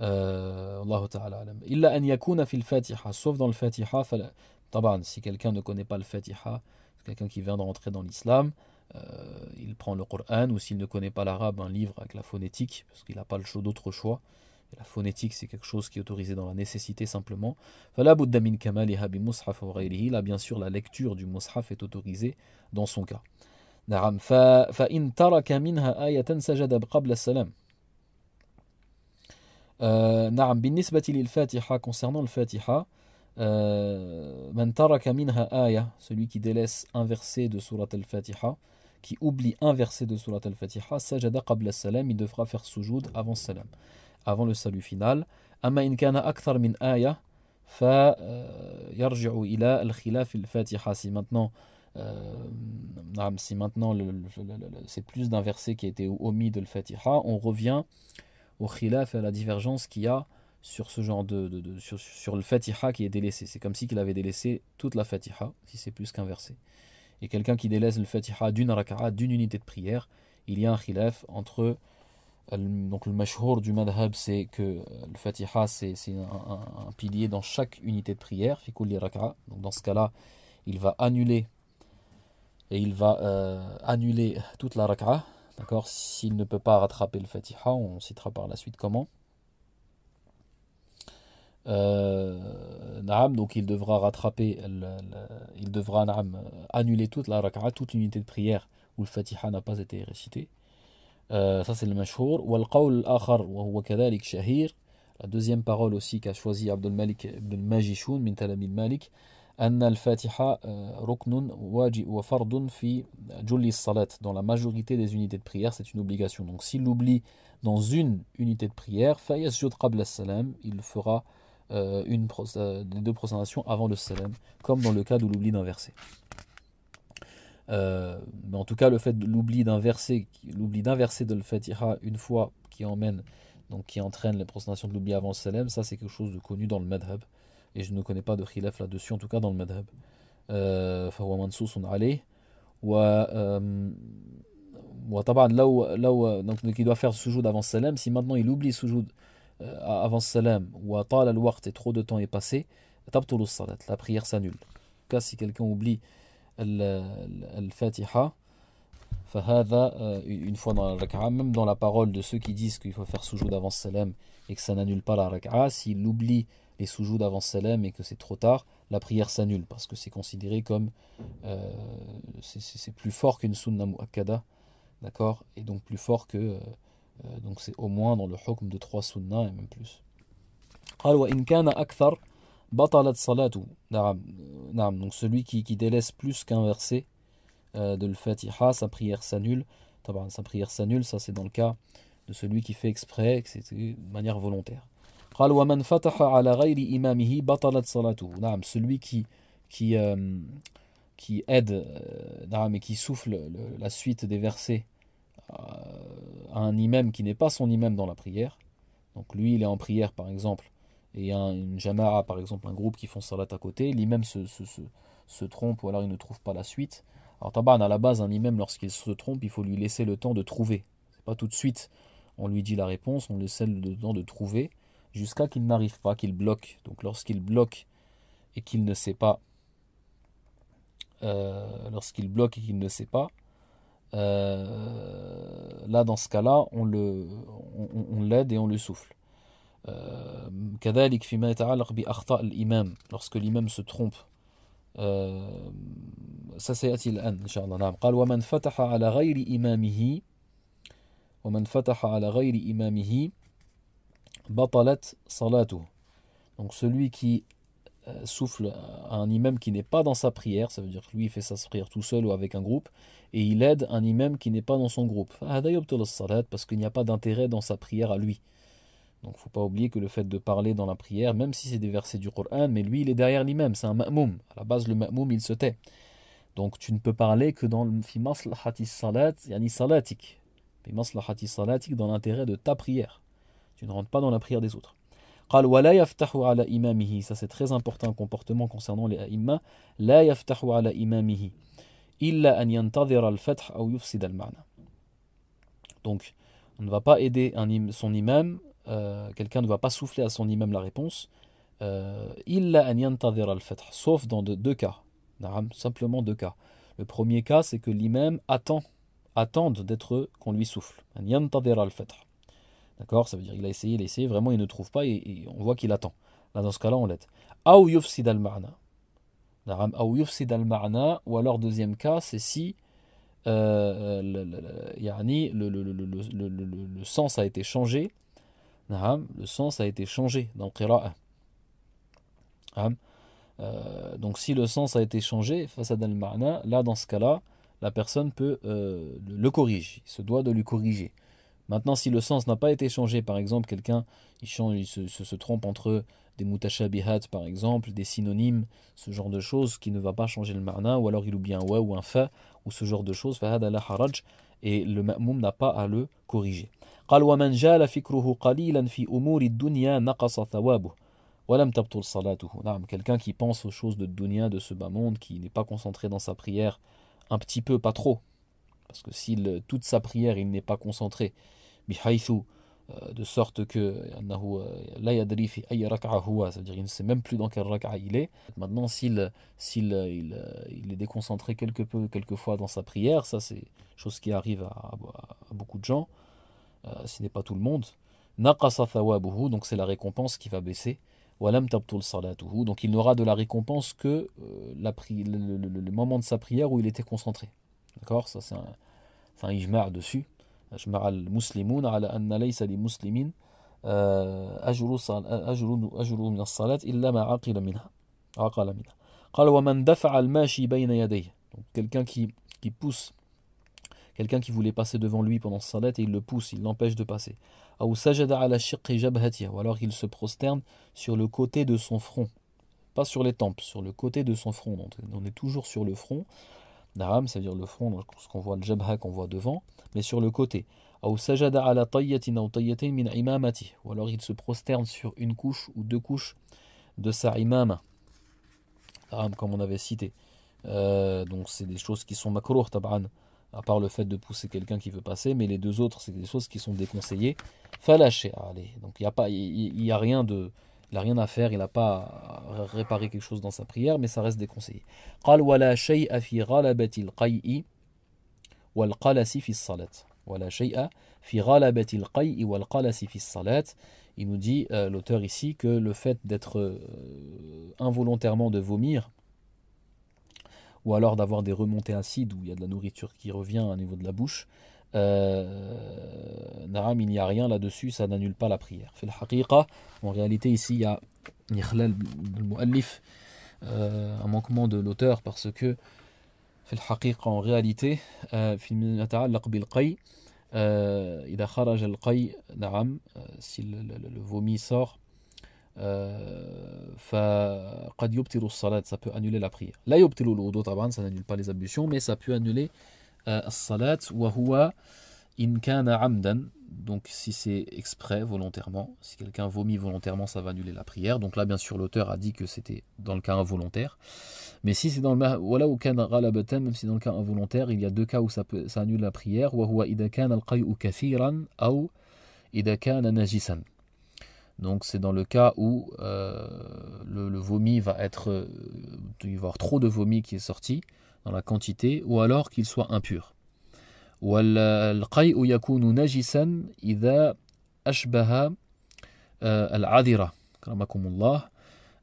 Allah ta'ala alam. Illa an yakuna fil fatiha, sauf dans le fatiha. Taban, si quelqu'un ne connaît pas le fatiha, c'est quelqu'un qui vient de rentrer dans l'islam, il prend le Coran, ou s'il ne connaît pas l'arabe, un livre avec la phonétique, parce qu'il n'a pas d'autre choix. Et la phonétique, c'est quelque chose qui est autorisé dans la nécessité simplement. Fala budda min kamaliha bi mushaf wa ghayrihi. Là, bien sûr, la lecture du mushaf est autorisée dans son cas. Na'am, fa in taraka minha ayatan sajada qabla as-salam. نعم بالنسبة للفاتحة, concernant le Fatiha, من ترك منها آية, celui qui délaisse un verset de Surat al-Fatiha, qui oublie un verset de Surat al-Fatiha, sajada qabla as-salam, il devra faire sujoud avant salam, avant le salut final. أما إن كان أكثر من آية فيرجع إلى الخلاف الفاتحة. Si maintenant c'est plus d'un verset qui a été omis de al-Fatiha, on revient au khilaf et à la divergence qu'il y a sur ce genre sur le Fatiha qui est délaissé. C'est comme si qu'il avait délaissé toute la Fatiha, si c'est plus qu'un verset. et quelqu'un qui délaisse le Fatiha d'une raka'a, d'une unité de prière, il y a un khilaf entre donc le mashhour du madhab, c'est que le Fatiha c'est un pilier dans chaque unité de prière, fi kulli raka'a. Donc dans ce cas-là, il va annuler annuler toute la raka'a, d'accord, s'il ne peut pas rattraper le Fatiha, on citera par la suite comment. Donc il devra rattraper, il devra annuler toute la raka'a, toute l'unité de prière où le Fatiha n'a pas été récité. Ça c'est le mashhour. Wal-qawl al-akhar wa huwa kadhalik shahir. La deuxième parole aussi qu'a choisi Abdul Malik ibn Majishun min Talamid Malik, أن الفاتحة ركن واجب وفرض في جل الصلاة. Dans la majorité des unités de prière, c'est une obligation. Donc s'il l'oublie dans une unité de prière, فيسجد قبل السلام, il fera des deux prosternations avant le salam, comme dans le cas de l'oubli d'un verset. Mais en tout cas, le fait de l'oubli d'un verset de l'Fatiha une fois qui entraîne les prosternations de l'oubli avant le salam, ça c'est quelque chose de connu dans le madhab, et je ne connais pas de khilaf là-dessus, en tout cas dans le madhab. فهو منصوص عليه وطبعا donc il doit faire sujoud avant salam. Si maintenant il oublie sujoud avant salam, ou طال الوقت, et trop de temps est passé, تبطل الصلاة, la prière s'annule. En tout cas, si quelqu'un oublie al-Fatiha, فهذا une fois dans la raka'a, même dans la parole de ceux qui disent qu'il faut faire sujoud avant salam et que ça n'annule pas la raka'a, s'il oublie les sujoud avant salam et que c'est trop tard, la prière s'annule, parce que c'est considéré comme c'est plus fort qu'une sunna mu'akkada, d'accord, et donc plus fort que donc c'est au moins dans le hukm de 3 sunnah et même plus. قال وإن كان أكثر بطلت صلاته. Donc celui qui délaisse plus qu'un verset de l'Fatiha, sa prière s'annule. Sa prière s'annule, ça c'est dans le cas de celui qui fait exprès, que c'est de manière volontaire. قال ومن فتح على غير إمامه بطلت صلاته. Celui qui aide et qui souffle la suite des versets à un imam qui n'est pas son imam dans la prière. Donc lui il est en prière par exemple, et il y a une jama'a par exemple, un groupe qui font salat à côté, l'imam se trompe ou alors il ne trouve pas la suite. Alors taban, à la base, un imam lorsqu'il se trompe, il faut lui laisser le temps de trouver. C'est pas tout de suite on lui dit la réponse, on laisse le temps de trouver jusqu'à qu'il n'arrive pas, qu'il bloque. Donc lorsqu'il bloque et qu'il ne sait pas là dans ce cas-là on l'aide et on le souffle. كذلك فيما يتعلق بأخطاء الإمام, lorsque l'imam se trompe, ça سيأتي الآن إن شاء الله. نعم. قال ومن فتح على غير إمامه بطلت صلاته. Donc celui qui souffle à un imam qui n'est pas dans sa prière, ça veut dire que lui il fait sa prière tout seul ou avec un groupe, et il aide un imam qui n'est pas dans son groupe, parce qu'il n'y a pas d'intérêt dans sa prière à lui. Donc il ne faut pas oublier que le fait de parler dans la prière, même si c'est des versets du Coran, mais lui il est derrière l'imam, c'est un ma'moum. À la base le ma'moum il se tait. Donc tu ne peux parler que dans le fi maslahati salat, yani salatik. Fi maslahati salatik, dans l'intérêt de ta prière. Tu ne rentres pas dans la prière des autres. قال ولا يفتح على إمامه. Ça c'est très important, un comportement concernant les a'imma. لا يفتح على إمامه إلا أن ينتظر الفتح أو يفسد المعنى. Donc on ne va pas aider son imam, quelqu'un ne va pas souffler à son imam la réponse, إلا أن ينتظر الفتح, sauf dans deux cas. Simplement 2 cas. Le premier cas, c'est que l'imam attende qu'on lui souffle. أن ينتظر الفتح. D'accord, ça veut dire qu'il a essayé, vraiment il ne trouve pas et on voit qu'il attend. Là dans ce cas-là on l'aide. أو يفسد المعنى. أو يفسد المعنى, ou alors deuxième cas, c'est si le sens a été changé. Le sens a été changé dans le qira'a. Donc si le sens a été changé, fasad al-ma'na, là dans ce cas-là, la personne peut le corriger, il se doit de lui corriger. Maintenant, si le sens n'a pas été changé, par exemple, quelqu'un il se trompe entre des mutashabihat, par exemple, des synonymes, ce genre de choses qui ne va pas changer le ma'na, ou alors il oublie un wa ou un fa, ou ce genre de choses, fahada la haraj, et le ma'moum n'a pas à le corriger. قال ومن جال فكره قليلا في أمور الدنيا نقص ثوابه ولم تبطل صلاته. Quelqu'un qui pense aux choses de dunya, de ce bas monde, qui n'est pas concentré dans sa prière un petit peu, pas trop, parce que si toute sa prière, il n'est pas concentré, bihaythu, de sorte que la yadri fi ay raka'a huwa, c'est-à-dire il ne sait même plus dans quel raka'a il est. Maintenant, il est déconcentré quelquefois dans sa prière, ça c'est chose qui arrive à beaucoup de gens, ce n'est pas tout le monde. Naqasa thawabuhu, donc c'est la récompense qui va baisser. Walam tabtul salatuhu, donc il n'aura de la récompense que le moment de sa prière où il était concentré. D'accord, ça c'est un ijma' dessus. أجمع المسلمون على أن ليس لمسلم أجر من الصلاة إلا ما عقل منها قال ومن دفع الماشي بين يديه, donc quelqu'un qui pousse, quelqu'un qui voulait passer devant lui pendant ce salat et il le pousse, il l'empêche de passer. أو سجد على شق جبهته, ou alors il se prosterne sur le côté de son front, pas sur les tempes, sur le côté de son front, donc on est toujours sur le front. Naram, ça veut dire le front, donc ce qu'on voit, le jabha qu'on voit devant, mais sur le côté. Ou alors il se prosterne sur une couche ou deux couches de sa imama, comme on avait cité. Donc c'est des choses qui sont makruh tab'an, à part le fait de pousser quelqu'un qui veut passer, mais les deux autres c'est des choses qui sont déconseillées. Falaché, allez. Donc il y a rien à faire, il n'a pas à réparer quelque chose dans sa prière, mais ça reste déconseillé. قال ولا شيء في غلبة القيء والقلس في الصلاة. ولا شيء في غلبة القيء والقلس في الصلاة. Il nous dit, l'auteur ici, que le fait d'être involontairement de vomir, ou alors d'avoir des remontées acides où il y a de la nourriture qui revient au niveau de la bouche, Naram, il n'y a rien là-dessus, ça n'annule pas la prière. Fil haqiqa, en réalité ici il y a ikhlal al-muallif, un manquement de l'auteur, parce que fil haqiqa, en réalité, fil yata'allaq bil qay, idha kharaj al qay, naam, si le vomi sort, فقد يبطل الصلاة, ça peut annuler la prière. La yubtilu al-wudu taban, ça n'annule pas les ablutions, mais ça peut annuler as-salat wa huwa in kana amdan, donc si c'est exprès, volontairement. Si quelqu'un vomit volontairement, ça va annuler la prière. Donc là, bien sûr, l'auteur a dit que c'était dans le cas involontaire. Mais si c'est dans le wala ou kana ghalabatan, même si dans le cas involontaire, il y a deux cas où ça annule la prière. Wa huwa idha kana al-qay'u kathiran aw idha kana najisan. Donc c'est dans le cas où le vomi va être, il va y avoir trop de vomi qui est sorti dans la quantité, ou alors qu'il soit impur. والقيء يكون نجسا إذا أشبه العذرة كرمكم الله.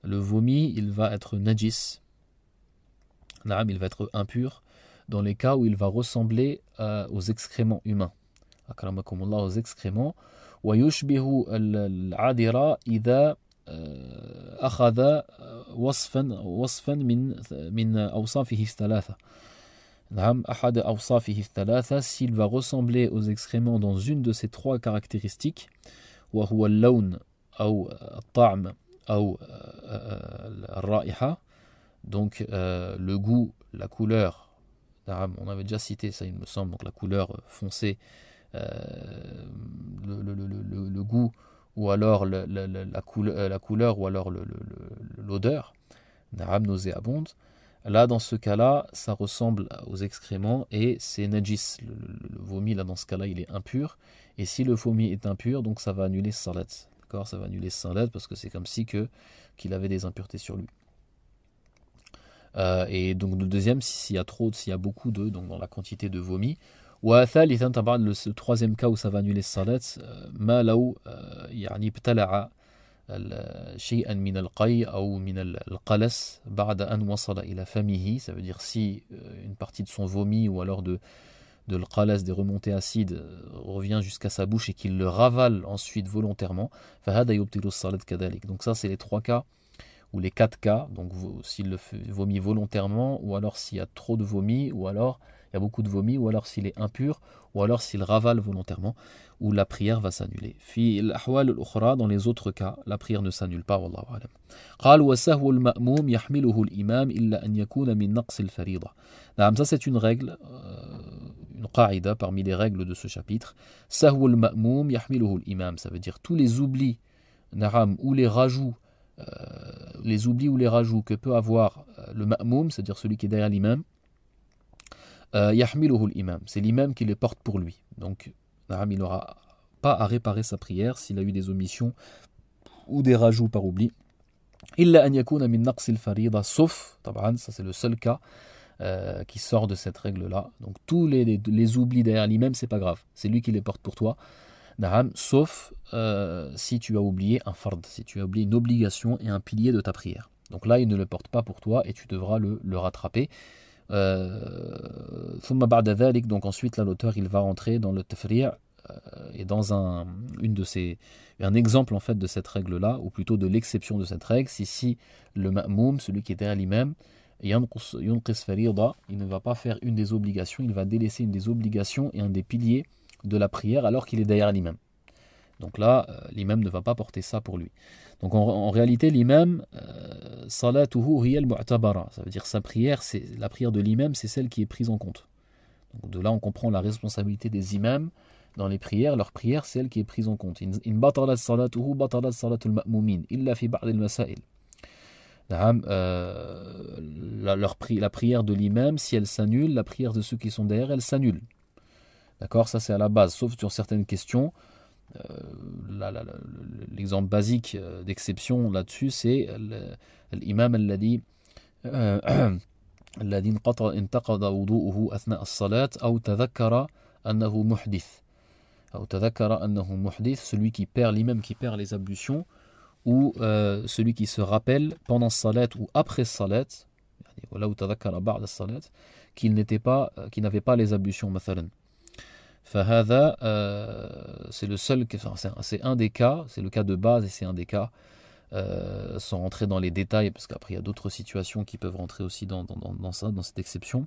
Le vomi, il va être najis, il va être impur dans les cas où il va ressembler aux excréments humains, كرمكم الله, aux excréments. ويشبه العذرة إذا أخذ وصفا من أوصافه الثلاثة. أحد أوصافه الثلاثة, s'il va ressembler aux excréments dans une de ces trois caractéristiques, وهو اللون أو الطعم أو الرائحة, donc le goût, la couleur, on avait déjà cité ça il me semble, donc la couleur foncée, le goût, ou alors la couleur, ou alors l'odeur, nauséabonde. Là, dans ce cas-là, ça ressemble aux excréments et c'est najis. Le vomi, là, dans ce cas-là, il est impur. Et si le vomi est impur, donc ça va annuler salat. D'accord, ça va annuler salat parce que c'est comme si qu'il avait des impuretés sur lui. Et donc le deuxième, s'il y a beaucoup d'eux, donc dans la quantité de vomi. Le troisième cas où ça va annuler salat, ma law yani ibtala'a شيئا من القي أو من القلس بعد أن وصل إلى فمه, ça veut dire si une partie de son vomi ou alors de l'qalas, des remontées acides, revient jusqu'à sa bouche et qu'il le ravale ensuite volontairement, فهذا يبطل الصلاة كذلك. Donc ça c'est les trois cas ou les quatre cas, donc s'il le vomit volontairement, ou alors s'il y a trop de vomi, ou alors il y a beaucoup de vomi, ou alors s'il est impur, ou alors s'il ravale volontairement, où la prière va s'annuler. Fi al-ahwal al-ukhra, dans les autres cas, la prière ne s'annule pas, wallahu alam. قال وسهو المأموم يحمله الإمام إلا أن يكون من نقص الفريضة. Ça c'est une règle, une qaïda parmi les règles de ce chapitre. سهو المأموم يحمله الإمام, ça veut dire tous les oublis, ou les rajouts, que peut avoir le ma'moum, c'est-à-dire celui qui est derrière l'imam, يحمله الإمام. C'est l'imam qui les porte pour lui. Donc, il n'aura pas à réparer sa prière s'il a eu des omissions ou des rajouts par oubli. إلا أن يكون من نقص الفريضة sauf, ça c'est le seul cas qui sort de cette règle-là. Donc tous les oublis derrière l'imam, c'est pas grave. C'est lui qui les porte pour toi. Sauf si tu as oublié un fard, si tu as oublié une obligation et un pilier de ta prière. Donc là, il ne le porte pas pour toi et tu devras le rattraper. Donc ensuite, là, l'auteur, il va rentrer dans le tafri' et dans un exemple en fait de cette règle-là, ou plutôt de l'exception de cette règle, si le ma'moum, celui qui est derrière l'imam, yunqis farida, il ne va pas faire une des obligations, il va délaisser une des obligations et un des piliers de la prière alors qu'il est derrière l'imam. Donc là, l'imam ne va pas porter ça pour lui. Donc en réalité, l'imam, salatuhu hiya al-mu'tabara, ça veut dire sa prière, la prière de l'imam, c'est celle qui est prise en compte. Donc de là, on comprend la responsabilité des imams dans les prières. Leur prière, c'est elle qui est prise en compte. In batalat salatuhu batalat salatul ma'mumin illa fi ba'd al-masail. La prière de l'imam, si elle s'annule, la prière de ceux qui sont derrière, elle s'annule. D'accord, ça c'est à la base, sauf sur certaines questions. L'exemple basique d'exception là-dessus, c'est l'imam alladhi انتقض وضوءه أثناء الصلاة أو تذكر أنه محدث, celui qui perd, l'imam qui perd les ablutions, ou celui qui se rappelle pendant salat ou après salat, qu'il n'avait pas les ablutions مثلا. فهذا c'est le seul, c'est un des cas, c'est le cas de base et c'est un des cas, sans rentrer dans les détails, parce qu'après il y a d'autres situations qui peuvent rentrer aussi dans cette exception,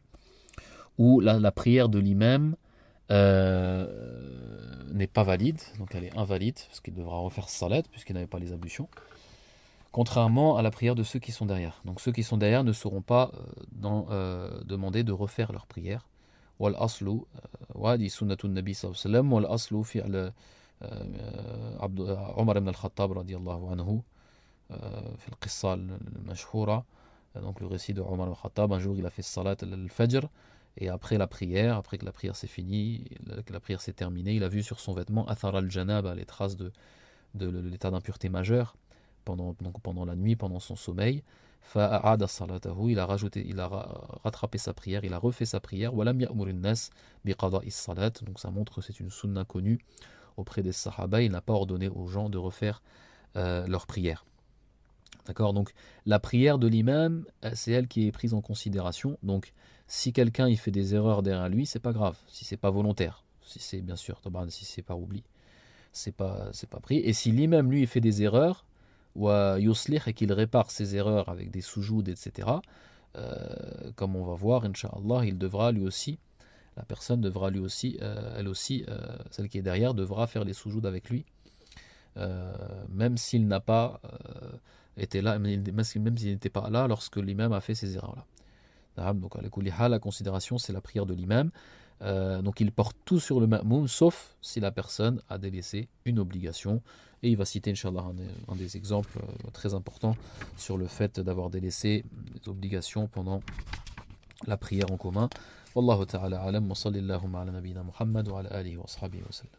où la prière de l'imam n'est pas valide, donc elle est invalide, parce qu'il devra refaire salat, puisqu'il n'avait pas les ablutions, contrairement à la prière de ceux qui sont derrière. Donc ceux qui sont derrière ne seront pas demandés de refaire leur prière. Wal aslu, wadi sunnatun nabi sallallahu alayhi wa sallam, wal aslu fi'l Omar ibn al-Khattab radiyallahu anhu, في القصة المشهورة, donc le récit de Omar ibn al-Khattab, un jour il a fait salat al-fajr, et après que la prière s'est finie, que la prière s'est terminée, il a vu sur son vêtement athar al-janaba, les traces de l'état d'impureté majeure pendant la nuit, pendant son sommeil. Fa'a'ada salatahu, il a rattrapé sa prière, il a refait sa prière. Walam ya'mur an-nas bi qada'i salat, donc ça montre que c'est une sunna connue auprès des sahaba, il n'a pas ordonné aux gens de refaire leur prière. D'accord, donc la prière de l'imam, c'est elle qui est prise en considération. Donc si quelqu'un il fait des erreurs derrière lui, c'est pas grave, si c'est pas volontaire, si c'est bien sûr, si c'est par oubli, c'est pas pris. Et si l'imam lui il fait des erreurs, ou yuslih, et qu'il répare ses erreurs avec des soujouds, etc., comme on va voir, Inch'Allah, la personne devra lui aussi, elle aussi, celle qui est derrière, devra faire les soujouds avec lui, même s'il n'a pas était là, même s'il n'était pas là lorsque l'imam a fait ces erreurs-là. Donc la considération, c'est la prière de l'imam. Donc il porte tout sur le ma'moum, sauf si la personne a délaissé une obligation. Et il va citer, Inch'Allah, un des exemples très importants sur le fait d'avoir délaissé des obligations pendant la prière en commun. Wallahu ta'ala alam, wa sallallahu ala nabiyyina Muhammad wa ala alihi wa sahbihi wa sallam.